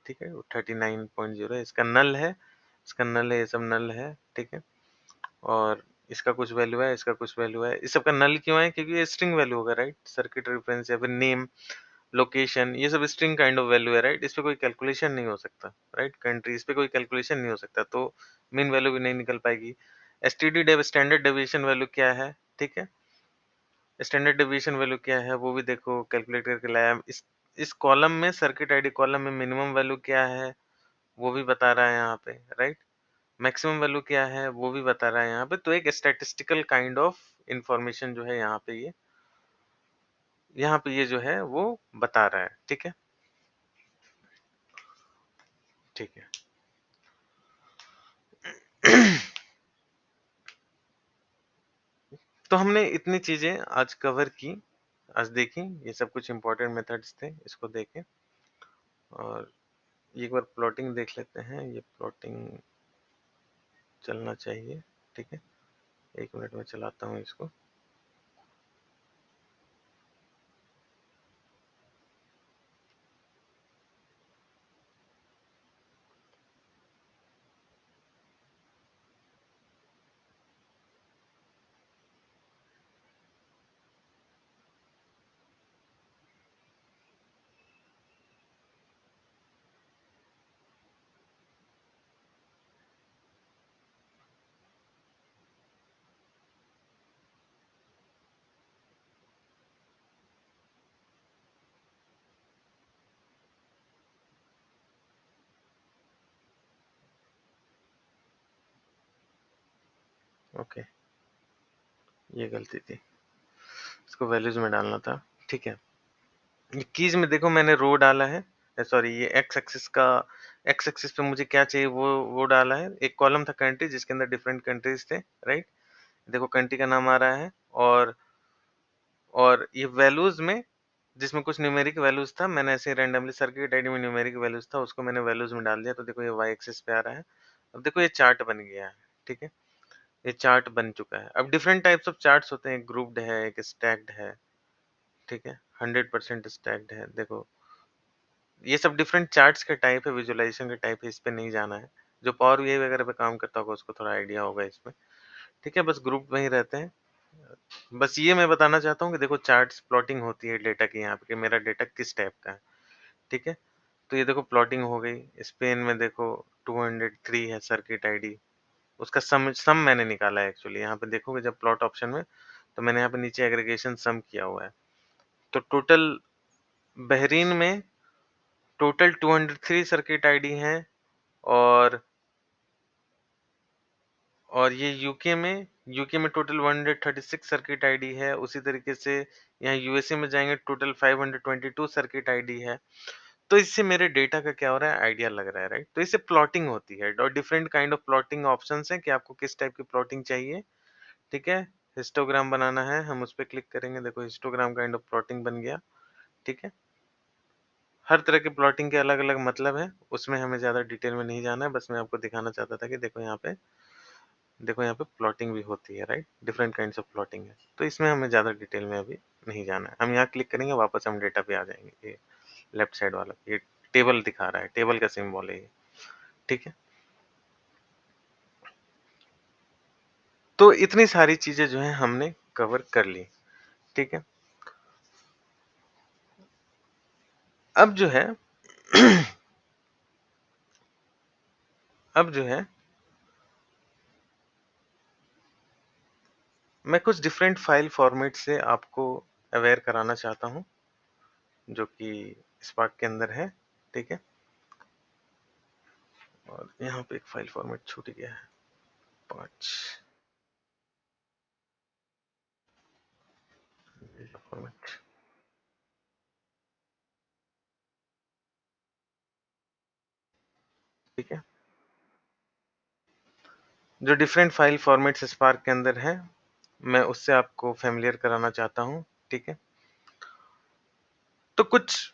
ठीक है? वो 39.0 है, इसका नल है, ये सब नल है, ठीक है? और इसका कुछ वैल्यू है, इसका कुछ वैल्यू है। इस सब का नल क्यों है? क्योंकि ये स्ट्रिंग वैल्यू होगा, राइट? सर्किट रेफरेंस या फिर नेम, लोकेशन, ये सब स्ट्रिंग काइंड ऑफ वैल्यू है, राइट? इस पे कोई कैलकुलेशन नहीं हो सकता, राइट? कंट्री, इस पे कोई कैलकुलेशन नहीं हो सकता, तो मीन वैल्यू भी नहीं निकल पाएगी। STD dev standard deviation value क्या है, ठीक है? स्टैंडर्ड डेविएशन वैल्यू क्या है वो भी देखो कैलकुलेट करके लाया। इस कॉलम में, सर्किट आईडी कॉलम में मिनिमम वैल्यू क्या है वो भी बता रहा है यहाँ पे, राइट? मैक्सिमम वैल्यू क्या है वो भी बता रहा है यहाँ पे। तो एक स्टैटिस्टिकल काइंड ऑफ इंफॉर्मेशन जो है यहाँ पे ये जो है वो बता रहा है, ठीक है? ठीक है। तो हमने इतनी चीजें आज कवर की, आज देखी, ये सब कुछ इंपॉर्टेंट मेथड्स थे, इसको देखें। और ये एक बार प्लॉटिंग देख लेते हैं, ये प्लॉटिंग चलना चाहिए, ठीक है? 1 मिनट में चलाता हूँ इसको। ओके, ये गलती थी, इसको वैल्यूज में डालना था, ठीक है? ये कीज में देखो मैंने रो डाला है, सॉरी, ये एक्स एक्सिस पे मुझे क्या चाहिए वो डाला है। एक कॉलम था कंट्री जिसके अंदर डिफरेंट कंट्रीज थे, राइट? देखो कंट्री का नाम आ रहा है और ये वैल्यूज में जिसमें कुछ न्यूमेरिक वैल्यूज था, मैंने ऐसे रैंडमली सर्किट आईडी में न्यूमेरिक वैल्यूज था, उसको मैंने वैल्यूज में डाल दिया। तो देखो ये वाई एक्सिस पे आ रहा है। अब देखो ये चार्ट बन गया है, ठीक है? ये चार्ट बन चुका है। अब डिफरेंट टाइप्स ऑफ चार्ट्स होते हैं, एक ग्रुप्ड है, एक स्टैक्ड है, ठीक है? 100% स्टैक्ड है। देखो ये सब डिफरेंट चार्ट्स के टाइप है, विजुअलाइजेशन के टाइप है, इस पे नहीं जाना है। जो पावर बीआई वगैरह पे काम करता होगा उसको थोड़ा आइडिया होगा इसमें, ठीक है? बस ग्रुप में ही रहते हैं। बस ये मैं बताना चाहता हूँ कि देखो चार्ट्स प्लॉटिंग होती है डेटा की यहाँ पे कि मेरा डेटा किस टाइप का है, ठीक है? तो ये देखो प्लॉटिंग हो गई। स्पेन में देखो 203 है सर्किट आईडी, उसका सम सम मैंने निकाला है एक्चुअली। यहाँ पे देखोगे जब प्लॉट ऑप्शन में, तो मैंने यहाँ पे नीचे एग्रीगेशन सम किया हुआ है। तो टोटल बहरीन में टोटल 203 सर्किट आईडी हैं और ये यूके में टोटल 136 सर्किट आईडी है। उसी तरीके से यहाँ यूएसए में जाएँगे, टोटल 522 सर्किट आईडी है। तो इससे मेरे डेटा का क्या हो रहा है, आइडिया लग रहा है, राइट? तो इससे प्लॉटिंग होती है और different kind of plotting options हैं कि आपको किस टाइप की प्लॉटिंग चाहिए, ठीक है? हिस्टोग्राम बनाना है, हम उस पे क्लिक करेंगे, देखो हिस्टोग्राम काइंड ऑफ प्लॉटिंग बन गया, ठीक है? हर तरह की प्लॉटिंग के अलग-अलग मतलब हैं, उसमें हमें ज़्यादा डिटेल में नहीं जाना है, बस मैं आपको दिखाना चाहता था कि देखो यहाँ पे प्लॉटिंग भी होती है, right? Different kinds of plotting है। तो इसमें हमें ज़्यादा डिटेल में अभी नहीं जाना है। हम यहाँ क्लिक करेंगे, वापस हम डेटा पे आ जाएँगे। ये लेफ्ट साइड वाला, ये टेबल दिखा रहा है, टेबल का सिंबल है ये, ठीक है? तो इतनी सारी चीज़ें जो हैं हमने कवर कर ली, ठीक है? अब जो है अब जो है मैं कुछ डिफरेंट फाइल फॉर्मेट से आपको अवेयर कराना चाहता हूँ, जो कि स्पार्क के अंदर है, ठीक है? और यहाँ पे एक फाइल फॉर्मेट छूट गया है, 5 फॉर्मेट, ठीक है? जो डिफरेंट फाइल फॉर्मेट्स स्पार्क के अंदर हैं, मैं उससे आपको फ़ैमिलियर कराना चाहता हूँ, ठीक है? तो कुछ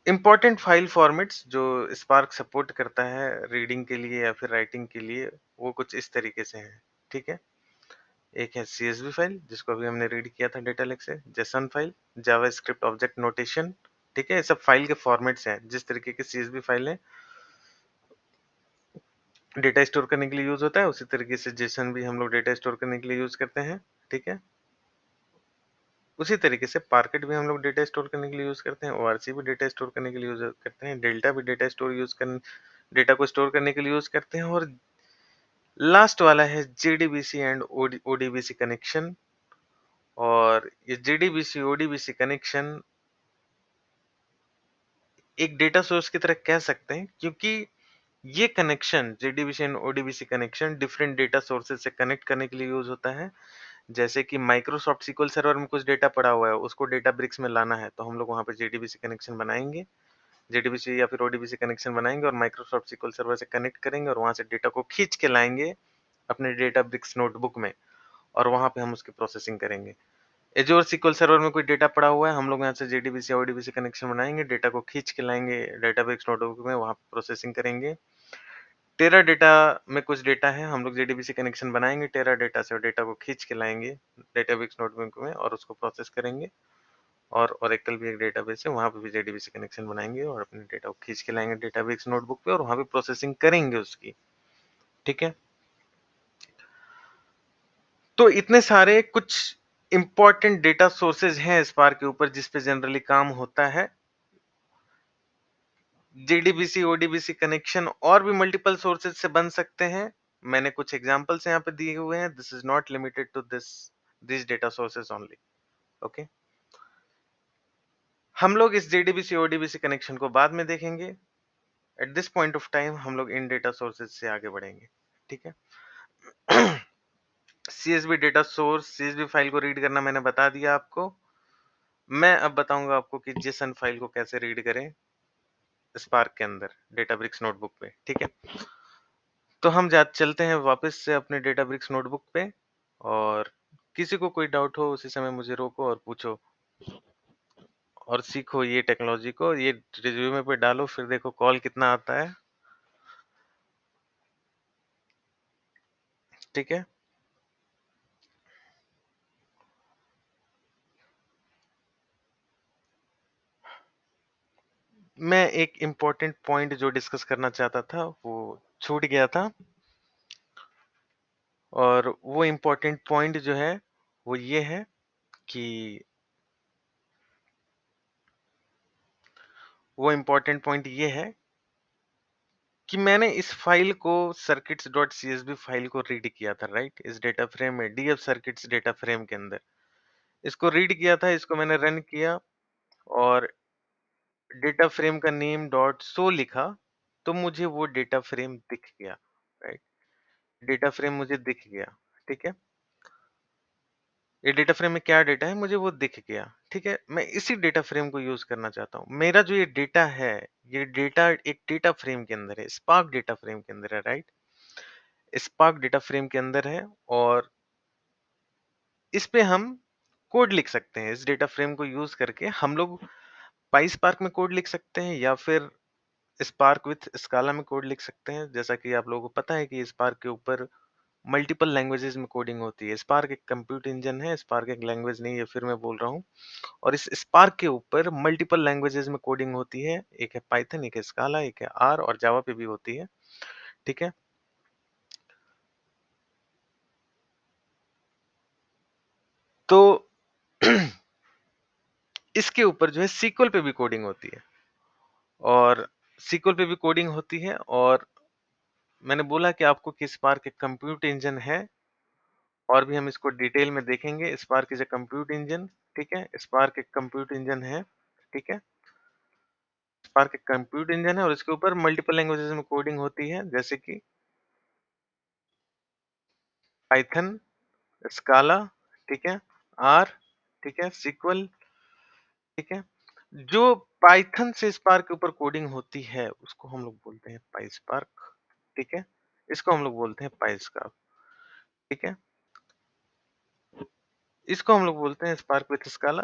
इम्पोर्टेंट फाइल फॉर्मेट्स जो स्पार्क सपोर्ट करता है रीडिंग के लिए या फिर राइटिंग के लिए, वो कुछ इस तरीके से हैं, ठीक है? एक है सीएसवी फाइल, जिसको अभी हमने रीड किया था डेटा लेक से, JSON file, JavaScript object notation, ठीक है? ये सब फाइल के फॉर्मेट्स हैं। जिस तरीके की सीएसवी फाइलें डेटा स्टोर करने के लिए यूज़ होता है, उसी तरीके से जेसन भी हम लोग डेटा स्टोर करने के लिए यूज़ करते हैं, ठीक है? उसी तरीके से पार्केट भी हम लोग डेटा स्टोर करने के लिए यूज़ करते हैं, ओआरसी भी डेटा स्टोर करने के लिए यूज़ करते हैं, डेल्टा भी डेटा को स्टोर करने के लिए यूज़ करते हैं और लास्ट वाला है जेडीबीसी एंड ओडीबीसी कनेक्शन। और ये जेडीबीसी ओडीबीसी कनेक्शन एक डेटा सोर्स की तरह कह सकते हैं, क्योंकि ये connection JDBC and ODBC connection different data sources से कनेक्ट करने के लिए यूज होता है। जैसे कि माइक्रोसॉफ्ट सीक्वल सर्वर में कुछ डेटा पड़ा हुआ है, उसको डेटा ब्रिक्स में लाना है, तो हम लोग वहाँ पे जेडीबीसी कनेक्शन बनाएंगे, जेडीबीसी या फिर ओडीबीसी कनेक्शन बनाएंगे और माइक्रोसॉफ्ट सीक्वल सर्वर से कनेक्ट करेंगे और वहाँ से डेटा को खींच के लाएंगे अपने डेटा ब्रिक्स नोटबुक में और वहाँ पे हम उसकी प्रोसेसिंग करेंगे। एज़्योर सीक्वल सर्वर में कोई डेटा पड़ा हुआ है, हम लोग यहाँ से जेडीबीसी या ओडीबीसी कनेक्शन बनाएँगे, डेटा को खींच के लाएँगे डेटाबेस नोटबुक में, वहाँ पे प्रोसेसिंग करेंगे। टेराडाटा में कुछ डेटा है, हम लोग जेडीबीसी कनेक्शन बनाएँगे, टेराडाटा से डेटा को खींच के लाएँगे डेटाबेस नोटबुक में और उसको प्रोसेस करेंगे। और ओरेकल भी एक डेटाबेस है, वहाँ पे भी जेडीबीसी कनेक्शन बनाएँगे और अपने डेटा को खींच के लाएँगे डेटाबेस नोटबुक पे और वहाँ पे प्रोसेसिंग करेंगे उसकी, ठीक है? तो इतने सारे कुछ इम्पोर्टेंट डेटा सोर्सेज़ हैं स्पार्क के ऊपर जिस पे जनरली काम होता है। जेडीबीसी, ओडीबीसी कनेक्शन और भी मल्टीपल सोर्सेज से बन सकते हैं। मैंने कुछ एग्जांपल्स यहाँ पे दिए हुए हैं। This is not limited to this data sources only. Okay, हम लोग इस जेडीबीसी ओडीबीसी कनेक्शन को बाद में देखेंगे। At this point of time हम लोग इन डेटा सोर्सेज से आगे बढ़ेंगे, ठीक है? CSV data source, CSV file को रीड करना मैंने बता दिया आपको। मैं अब बताऊंगा आपको कि जेसन फाइल को कैसे रीड करें स्पार्क के अंदर डेटाब्रिक्स नोटबुक पे, ठीक है? तो हम जा चलते हैं वापस से अपने डेटाब्रिक्स नोटबुक पे और किसी को कोई डाउट हो उसी समय मुझे रोको और पूछो और सीखो ये टेक्नोलॉजी को, ये रिज्यूमे पे डालो, फिर देखो कॉल कितना आता है, ठीक है? मैं एक इम्पोर्टेंट पॉइंट जो डिस्कस करना चाहता था वो छूट गया था और वो इम्पोर्टेंट पॉइंट जो है वो ये है कि वो इम्पोर्टेंट पॉइंट ये है कि मैंने इस फाइल को circuits.csv फाइल को रीड किया था, राइट? इस डेटा फ्रेम में df circuits डेटा फ्रेम के अंदर इसको रीड किया था, इसको मैंने रन किया और डेटा फ्रेम का नेम डॉट शो लिखा, तो मुझे वो डेटा फ्रेम दिख गया, राइट? डेटा फ्रेम मुझे दिख गया, ठीक है? ये डेटा फ्रेम में क्या डेटा है मुझे वो दिख गया, ठीक है? मैं इसी डेटा फ्रेम को यूज़ करना चाहता हूँ। मेरा जो ये डेटा है, ये डेटा एक डेटा फ्रेम के अंदर है, स्पार्क डेटा फ्रेम के अंदर है, राइट? स्पार्क डेटा फ्रेम के अंदर है और इस पे हम कोड लिख सकते हैं। इस डेटा फ्रेम को यूज़ करके हम लोग पाइस्पार्क में कोड लिख सकते हैं या फिर स्पार्क विथ स्काला में कोड लिख सकते हैं। जैसा कि आप लोगों को पता है कि स्पार्क के ऊपर मल्टीपल लैंग्वेजेस में कोडिंग होती है। स्पार्क एक कंप्यूट इंजन है, स्पार्क एक लैंग्वेज नहीं है, फिर मैं बोल रहा हूँ। और इस स्पार्क के ऊपर मल्टीपल लैंग्वेजेस में कोडिंग होती है। एक है पाइथन, एक है स्काला, एक है आर और जावा पे भी होती है, ठीक है? तो इसके ऊपर जो है सीक्वल पे भी कोडिंग होती है और सीक्वल पे भी कोडिंग होती है और मैंने बोला कि आपको कि स्पार्क एक कंप्यूट इंजन है और भी हम इसको डिटेल में देखेंगे। Spark is a compute engine, ठीक है? स्पार्क एक कंप्यूट इंजन है, ठीक है? स्पार्क एक कंप्यूट इंजन है और इसके ऊपर मल्टीपल लैंग्वेजेस में कोडिंग होती है जैसे कि पाइथन, स्काला, ठीक है? आर, ठीक है? सीक्वल, ठीक है? जो पाइथन से स्पार्क के ऊपर कोडिंग होती है उसको हम लोग बोलते हैं पाइस्पार्क, ठीक है? इसको हम लोग बोलते हैं पाइस्पार्क, ठीक है? इसको हम लोग बोलते हैं spark with स्काला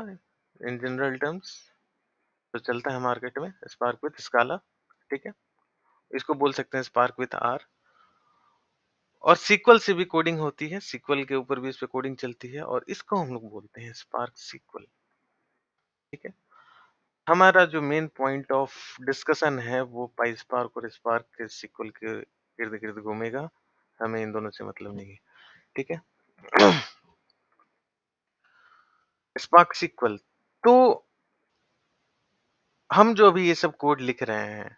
in general terms. जो चलता है मार्केट में स्पार्क विथ स्काला, ठीक है? इसको बोल सकते हैं स्पार्क विथ आर और सीक्वल से भी कोडिंग होती है, सीक्वल के ऊपर भी इस पे कोडिंग चलती है और इसको हम लोग बोलते हैं स्पार्क सीक्वल, ठीक है? हमारा जो मेन पॉइंट ऑफ डिस्कशन है वो पाइस्पार्क और स्पार्क के सीक्वल के इर्द-गिर्द घूमेगा। हमें इन दोनों से मतलब नहीं है, ठीक है? स्पार्क सीक्वल तो हम जो अभी ये सब कोड लिख रहे हैं,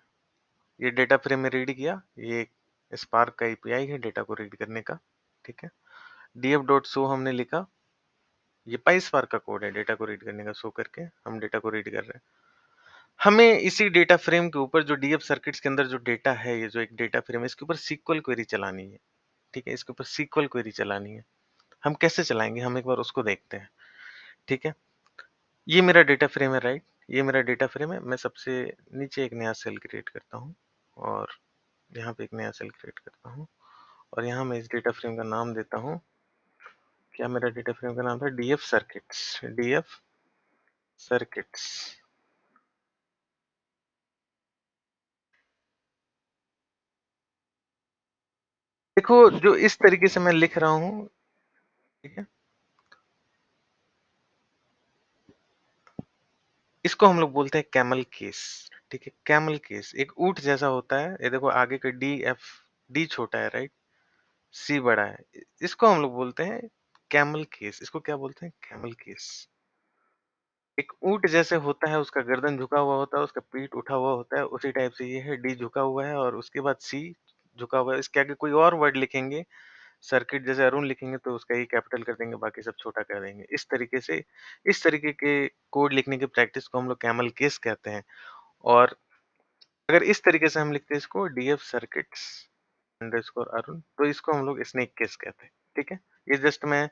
ये डेटा फ्रेम में रीड किया, ये स्पार्क का एपीआई है डेटा को रीड करने का, ठीक है? df.show हमने लिखा, ये पाइस्पार्क का कोड है डेटा को रीड करने का, शो करके हम डेटा को रीड कर रहे हैं। हमें इसी डेटा फ्रेम के ऊपर जो डीएफ सर्किट्स के अंदर जो डेटा है, ये जो एक डेटा फ्रेम है, इसके ऊपर सीक्वल क्वेरी चलानी है, ठीक है? इसके ऊपर सीक्वल क्वेरी चलानी है। हम कैसे चलाएंगे हम एक बार उसको देखते हैं, ठीक है? ये मेरा डेटा फ्रेम है, राइट? ये मेरा डेटा फ्रेम है। मैं सबसे नीचे एक नया सेल क्रिएट करता हूँ और यहाँ पे एक नया सेल क्रिएट करता हूँ और यहाँ मैं इस डेटा फ्रेम का नाम देता हूँ, क्या मेरा डेटा फ्रेम का नाम था? DF circuits, DF circuits. देखो जो इस तरीके से मैं लिख रहा हूँ, ठीक है? इसको हम लोग बोलते हैं कैमल केस, ठीक है? कैमल केस एक ऊंट जैसा होता है। ये देखो आगे का डी एफ, डी छोटा है, राइट? सी बड़ा है। इसको हम लोग बोलते हैं कैमल केस। इसको क्या बोलते हैं? Camel case. एक ऊंट जैसे होता है, उसका गर्दन झुका हुआ होता है, उसका पीठ उठा हुआ होता है, उसी टाइप से ये है, डी झुका हुआ है और उसके बाद सी झुका हुआ है। इसके आगे कोई और वर्ड लिखेंगे, सर्किट जैसे अरुण लिखेंगे तो उसका ई कैपिटल कर देंगे, बाकी सब छोटा कर देंगे। इस तरीके से इस तरीके के कोड लिखने की प्रैक्टिस को हम लोग कैमल केस कहते हैं। और अगर इस तरीके से हम लिखते हैं इसको डीएफ सर्किट्स अंडरस्कोर अरुण, तो इसको हम लोग स्नेक केस कहते हैं, ठीक है? ये जस्ट मैं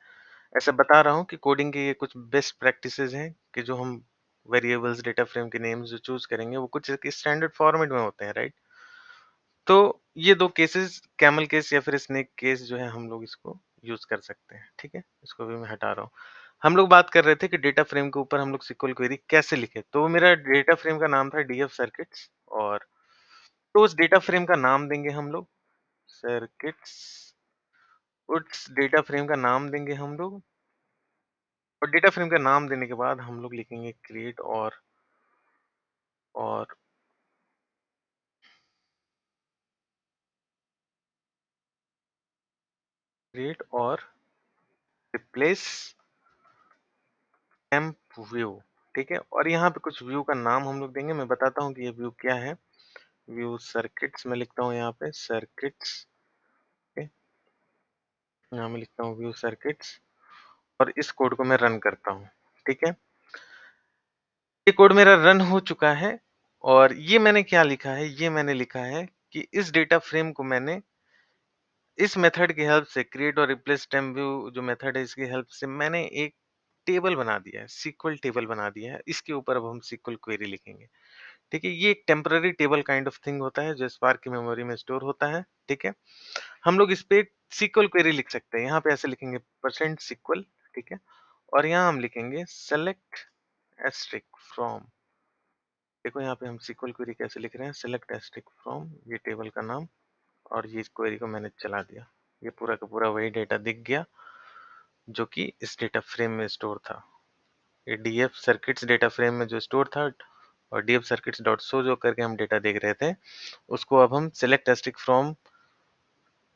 ऐसा बता रहा हूँ कि कोडिंग के ये कुछ बेस्ट प्रैक्टिसेस हैं कि जो हम वेरिएबल्स डेटा फ्रेम के नेम्स जो चूज करेंगे वो कुछ एक स्टैंडर्ड फॉर्मेट में होते हैं, राइट? तो ये दो केसेस कैमल केस या फिर स्नेक केस जो है हम लोग इसको यूज कर सकते हैं, ठीक है? इसको भी मैं हटा रहा हूँ। हम लोग बात कर रहे थे कि डेटा फ्रेम के ऊपर हम लोग SQL क्वेरी कैसे लिखे, तो मेरा डेटा फ्रेम का नाम था डीएफ सर्किट्स और तो उस डेटा फ्रेम का नाम देंगे हम लोग सर्किट्स, उस डेटा फ्रेम का नाम देंगे हम लोग और डेटा फ्रेम का नाम देने के बाद हम लोग लिखेंगे और क्रिएट और रिप्लेस टेम्प व्यू, ठीक है? और यहाँ पे कुछ व्यू का नाम हम लोग देंगे। मैं बताता हूँ कि ये व्यू क्या है। व्यू सर्किट्स में लिखता हूँ यहाँ पे सर्किट्स। ओके, यहाँ मैं लिखता हूँ व्यू सर्किट्स और इस कोड को मैं रन करता हूँ। ठीक है, ये कोड मेरा रन हो चुका है और ये मैंने क्या लिखा है, ये मैंने लिखा है कि इस डेटा फ्रेम को मैंने इस मेथड की हेल्प से क्रिएट और रिप्लेस टेम व्यू जो मेथड है इसकी हेल्प से मैंने एक टेबल बना दिया है, सीक्वल टेबल बना दिया है। इसके ऊपर अब हम सीक्वल क्वेरी लिखेंगे। ठीक है, ये एक temporary table kind of thing होता है जो स्पार्क की मेमोरी में स्टोर होता है। ठीक है, हम लोग इस पे एक सीक्वल क्वेरी लिख सकते हैं। यहाँ पे ऐसे लिखेंगे परसेंट सीक्वल। ठीक है, और यहाँ हम लिखेंगे सेलेक्ट एस्ट्रिक फ्रॉम। देखो यहाँ पे हम सीक्वल क्वेरी कैसे लिख रहे हैं, सेलेक्ट एस्ट्रिक फ्रॉम, ये टेबल का नाम, और ये क्वेरी को मैंने चला दिया। ये पूरा का पूरा वही डेटा दिख गया जो कि इस डेटा फ्रेम में स्टोर था। ये डीएफ सर्किट्स डेटा फ्रेम में जो स्टोर था और डीएफ सर्किट्स डॉट शो जो करके हम डेटा देख रहे थे, उसको अब हम select asterisk from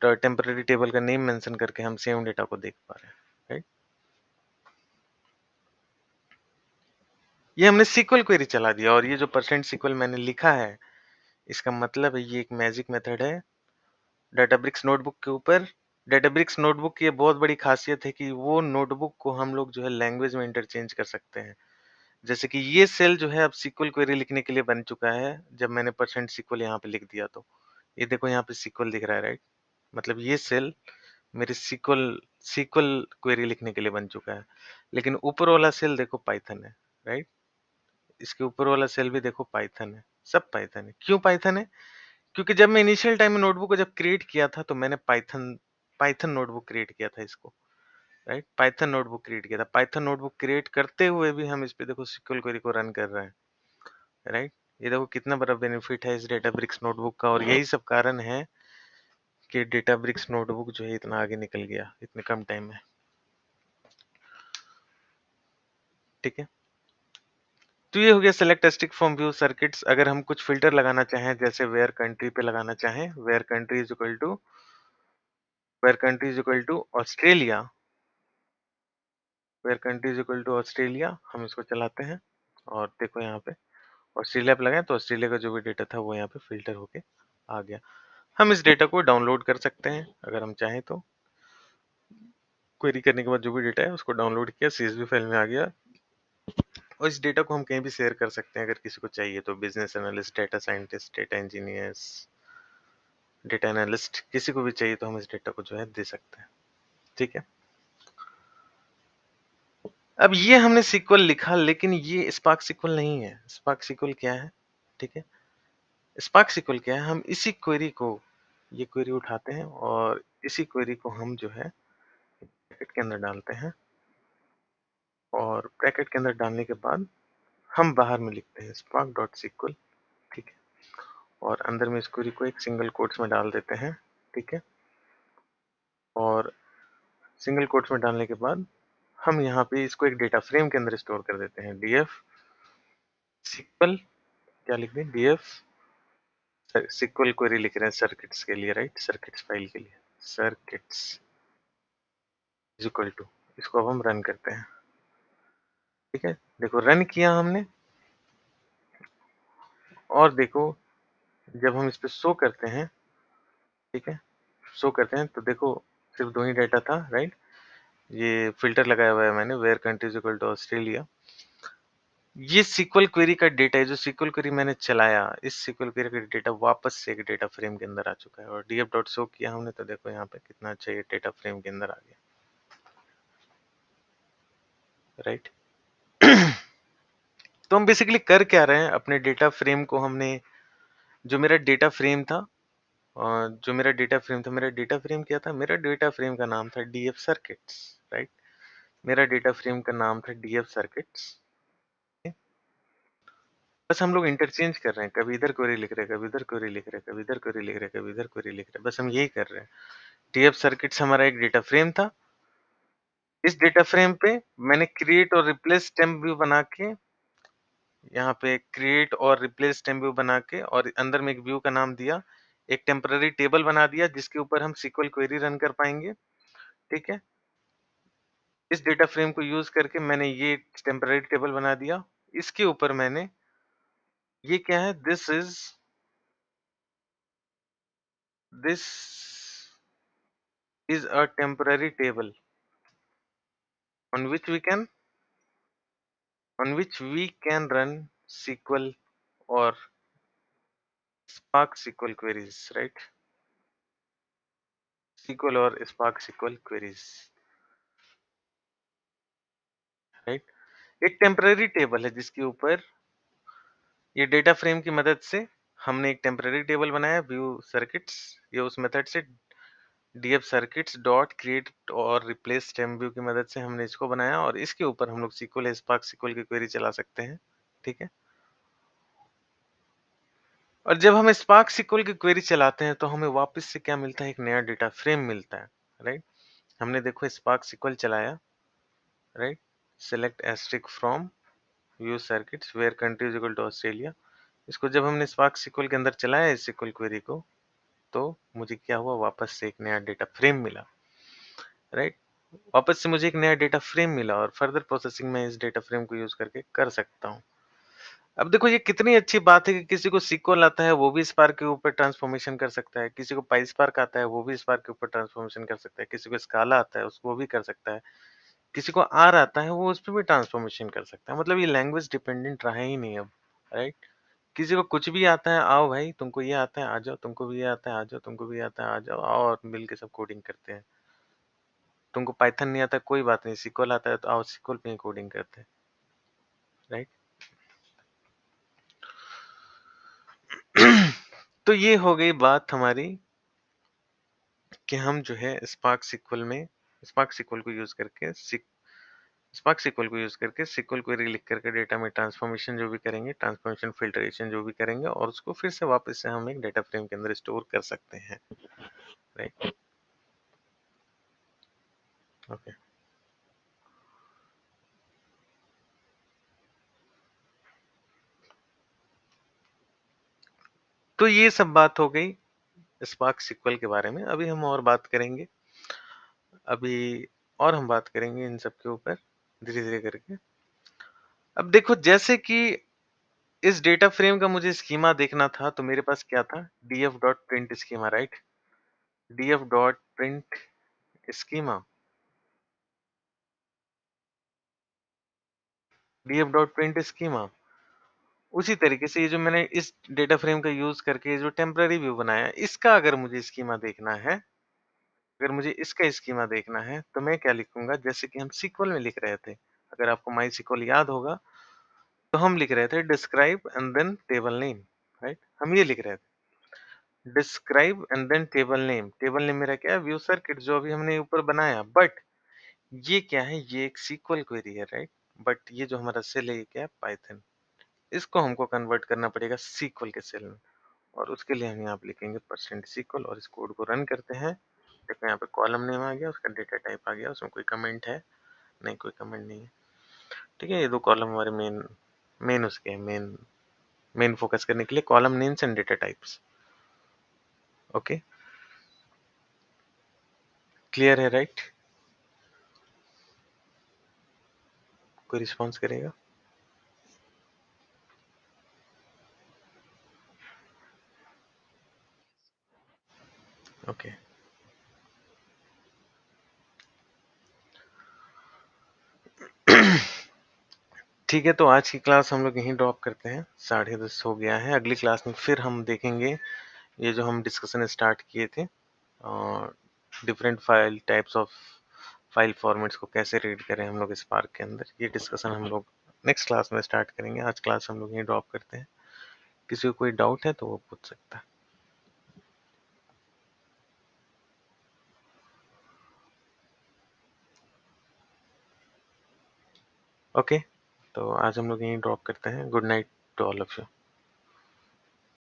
temporary table का नेम मेंशन करके हम सेम डेटा को देख पा रहे हैं। राइट, ये हमने सीक्वल क्वेरी चला दिया और ये जो परसेंट सीक्वल मैंने लिखा है इसका मतलब है ये एक मैजिक मेथड है डाटाब्रिक्स नोटबुक के ऊपर। डाटाब्रिक्स नोटबुक की ये बहुत बड़ी खासियत है कि वो नोटबुक को हम लोग जो है लैंग्वेज में इंटरचेंज कर सकते हैं। जैसे कि ये सेल जो है अब सीक्वल क्वेरी लिखने के लिए बन चुका है। जब मैंने परसेंट सीक्वल यहाँ पे लिख दिया तो ये देखो यहाँ पे सीक्वल दिख रहा है। राइट, मतलब ये सेल मेरे सीक्वल सीक्वल क्वेरी लिखने के लिए बन चुका है। लेकिन ऊपर वाला सेल देखो पाइथन है। राइट, इसके ऊपर वाला सेल भी देखो पाइथन है, सब पाइथन है। क्यों पाइथन है? क्योंकि जब मैं इनिशियल टाइम में नोटबुक को जब क्रिएट किया था तो मैंने पाइथन पाइथन नोटबुक क्रिएट किया था इसको। राइट, पाइथन नोटबुक क्रिएट किया था। पाइथन नोटबुक क्रिएट करते हुए भी हम इस पे देखो सीक्वल क्वेरी को रन कर रहे हैं। राइट, ये देखो कितना बड़ा बेनिफिट है इस डेटाब्रिक्स नोटबुक का, और यही सब कारण है कि डेटाब्रिक्स नोटबुक जो है इतना आगे निकल गया इतने कम टाइम में। ठीक है, तो ये हो गया select stick from view circuits. अगर हम कुछ फिल्टर लगाना चाहें जैसे वेयर कंट्री पे लगाना चाहें, where country is equal to Australia, where country is equal to Australia, हम इसको चलाते हैं और देखो यहाँ पे ऑस्ट्रेलिया पे लगाए तो ऑस्ट्रेलिया का जो भी डेटा था वो यहाँ पे फिल्टर होके आ गया। हम इस डेटा को डाउनलोड कर सकते हैं अगर हम चाहें तो। क्वेरी करने के बाद जो भी डेटा है उसको डाउनलोड किया, सीएसवी फाइल में आ गया, और इस डेटा को हम कहीं भी शेयर कर सकते हैं अगर किसी को चाहिए तो। Business analyst, data scientist, data engineers, data analyst, किसी को भी चाहिए तो हम इस डेटा को जो है दे सकते हैं। ठीक है, अब ये हमने सीक्वल लिखा लेकिन ये स्पार्क सीक्वल नहीं है। स्पार्क सीक्वल क्या है? ठीक है, स्पार्क सीक्वल क्या है, हम इसी क्वेरी को, ये क्वेरी उठाते हैं और इसी क्वेरी को हम जो है ब्रैकेट के अंदर डालते हैं, और ब्रैकेट के अंदर डालने के बाद हम बाहर में लिखते हैं स्पार्क डॉट सीक्वल। ठीक है, और अंदर में इस क्वेरी को एक सिंगल कोट्स में डाल देते हैं। ठीक है, और सिंगल कोट्स में डालने के बाद हम यहाँ पे इसको एक डेटा फ्रेम के अंदर स्टोर कर देते हैं। डीएफ सीक्वल, क्या लिख दें, डीएफ सीक्वल क्वेरी लिख रहे हैं सर्किट्स के लिए। राइट, सर्किट्स फाइल के लिए सर्किट्स इज इक्वल टू, इसको अब हम रन करते हैं। ठीक है, देखो रन किया हमने, और देखो जब हम इस पे शो करते हैं, ठीक है, शो करते हैं तो देखो सिर्फ दो ही डाटा था। राइट, ये फिल्टर लगाया हुआ है मैंने, where country is equal to Australia. ये सीक्वल क्वेरी का डेटा है, जो सीक्वल क्वेरी मैंने चलाया, इस सीक्वल क्वेरी का डेटा वापस से एक डेटा फ्रेम के अंदर आ चुका है, और डीएफ डॉट शो किया हमने तो देखो यहाँ पे कितना अच्छा ये डेटा फ्रेम के अंदर आ गया। राइट, तो हम बेसिकली कर क्या रहे हैं, अपने डेटा फ्रेम को हमने, जो मेरा डेटा फ्रेम था, मेरा डेटा फ्रेम क्या था, मेरा डेटा फ्रेम का नाम था डीएफ सर्किट्स। राइट, मेरा डेटा फ्रेम का नाम था डीएफ सर्किट्स। बस हम लोग इंटरचेंज कर रहे हैं, कभी इधर क्वेरी लिख रहे हैं, कभी इधर क्वेरी लिख रहे हैं, कभी इधर क्वेरी लिख रहे हैं, कभी इधर क्वेरी लिख रहे हैं, बस हम यही कर रहे हैं। डीएफ सर्किट्स हमारा एक डेटा फ्रेम था। इस डेटा फ्रेम पे मैंने क्रिएट और रिप्लेस टेम्प व्यू बना के, यहाँ पे क्रिएट और रिप्लेस टेम्प व्यू बना के, और अंदर में एक व्यू का नाम दिया, एक टेम्पररी टेबल बना दिया जिसके ऊपर हम सीक्वल क्वेरी रन कर पाएंगे। ठीक है, इस डेटा फ्रेम को यूज करके मैंने ये टेम्पररी टेबल बना दिया। इसके ऊपर मैंने, ये क्या है, this is This is a temporary table on which we can run SQL or Spark SQL queries, right? SQL or Spark SQL queries, right? एक टेम्पररी टेबल है जिसके ऊपर ये डेटा फ्रेम की मदद से हमने एक टेम्पररी टेबल बनाया व्यू सर्किट्स, ये उस मेथड से df सर्किट्स डॉट क्रिएट और रिप्लेस टेम व्यू की मदद से हमने इसको बनाया और इसके ऊपर हम लोग SQL या स्पार्क SQL की क्वेरी चला सकते हैं, ठीक है। और जब हम स्पार्क SQL की क्वेरी चलाते हैं तो हमें वापस से क्या मिलता है, एक नया डेटा फ्रेम मिलता है, राइट। हमने देखो स्पार्क SQL चलाया, right, select asterisk from view circuits where country is equal to Australia. इसको जब हमने स्पार्क SQL के अंदर चलाया इस SQL क्वेरी को, तो मुझे क्या हुआ, वापस से एक नया डेटा फ्रेम मिला, राइट। वापस से मुझे एक नया डेटा फ्रेम मिला और फर्दर प्रोसेसिंग में इस डेटा फ्रेम को यूज करके कर सकता हूँ। अब देखो ये कितनी अच्छी बात है कि किसी को SQL आता है वो भी स्पार्क के ऊपर ट्रांसफॉर्मेशन कर सकता है, किसी को पाईस्पार्क आता है वो भी स्पार्क के ऊपर ट्रांसफॉर्मेशन कर सकता है, किसी को स्काला आता है उसको वो भी कर सकता है, किसी को आर आता है वो उस पर भी ट्रांसफॉर्मेशन कर सकता है। मतलब ये लैंग्वेज डिपेंडेंट रहा ही नहीं अब, राइट। किसी को कुछ भी आता है, आओ भाई तुमको ये आता है आ जाओ, तुमको भी ये आता है आ जाओ, तुमको भी ये आता है आ जाओ, आओ और मिलके सब कोडिंग करते हैं। तुमको पाइथन नहीं आता कोई बात नहीं, SQL आता है तो आओ SQL पे ही कोडिंग करते हैं, राइट। तो ये हो गई बात हमारी कि हम जो है स्पार्क सिक्वल को यूज करके स्पार्क सिक्वल को यूज करके सिक्वल क्वेरी लिख करके डेटा में ट्रांसफॉर्मेशन जो भी करेंगे, ट्रांसफॉर्मेशन फिल्ट्रेशन जो भी करेंगे और उसको फिर से वापस से हम एक डेटा फ्रेम के अंदर स्टोर कर सकते हैं, राइट। ओके, तो ये सब बात हो गई स्पार्क सिक्वल के बारे में। अभी हम और बात करेंगे, अभी और हम बात करेंगे इन सब के ऊपर धीरे धीरे करके। अब देखो जैसे कि इस डेटा फ्रेम का मुझे स्कीमा देखना था तो मेरे पास क्या था, df dot print schema, right. df dot print schema, df dot print schema. उसी तरीके से ये जो मैंने इस डेटा फ्रेम का यूज करके जो टेम्पररी व्यू बनाया, इसका अगर मुझे स्कीमा देखना है, अगर मुझे इसका स्कीमा देखना है तो मैं क्या लिखूंगा, जैसे कि हम SQL में लिख रहे थे, अगर आपको माई SQL याद होगा तो हम लिख रहे थे describe and then table name, right. हम ये लिख रहे थे describe and then table name मेरा क्या है, व्यू सर्किट जो अभी हमने ऊपर बनाया। बट ये क्या है, ये एक SQL क्वेरी है, राइट। बट ये जो हमारा सेल है ये क्या है, पाइथन। इसको हमको कन्वर्ट करना पड़ेगा SQL के सेल में और उसके लिए हम यहाँ पे लिखेंगे %SQL और इस कोड को रन करते हैं। देखो यहाँ पे कॉलम नेम आ गया, उसका डेटा टाइप आ गया, उसमें कोई कमेंट है नहीं, कोई कमेंट नहीं है, ठीक है। ये दो कॉलम हमारे मेन उसके मेन फोकस करने के लिए column names and data types. Okay, clear है, राइट। कोई रिस्पॉन्स करेगा? ओके, ठीक है। तो आज की क्लास हम लोग यहीं ड्रॉप करते हैं, 10:30 हो गया है। अगली क्लास में फिर हम देखेंगे ये जो हम डिस्कशन स्टार्ट किए थे, different file types of file formats को कैसे रीड करें हम लोग स्पार्क के अंदर, ये डिस्कशन हम लोग नेक्स्ट क्लास में स्टार्ट करेंगे। आज क्लास हम लोग यहीं ड्रॉप करते हैं। किसी को कोई डाउट है तो वो पूछ सकता है। ओके, तो आज हम लोग यहीं ड्रॉप करते हैं। Good night to all of you.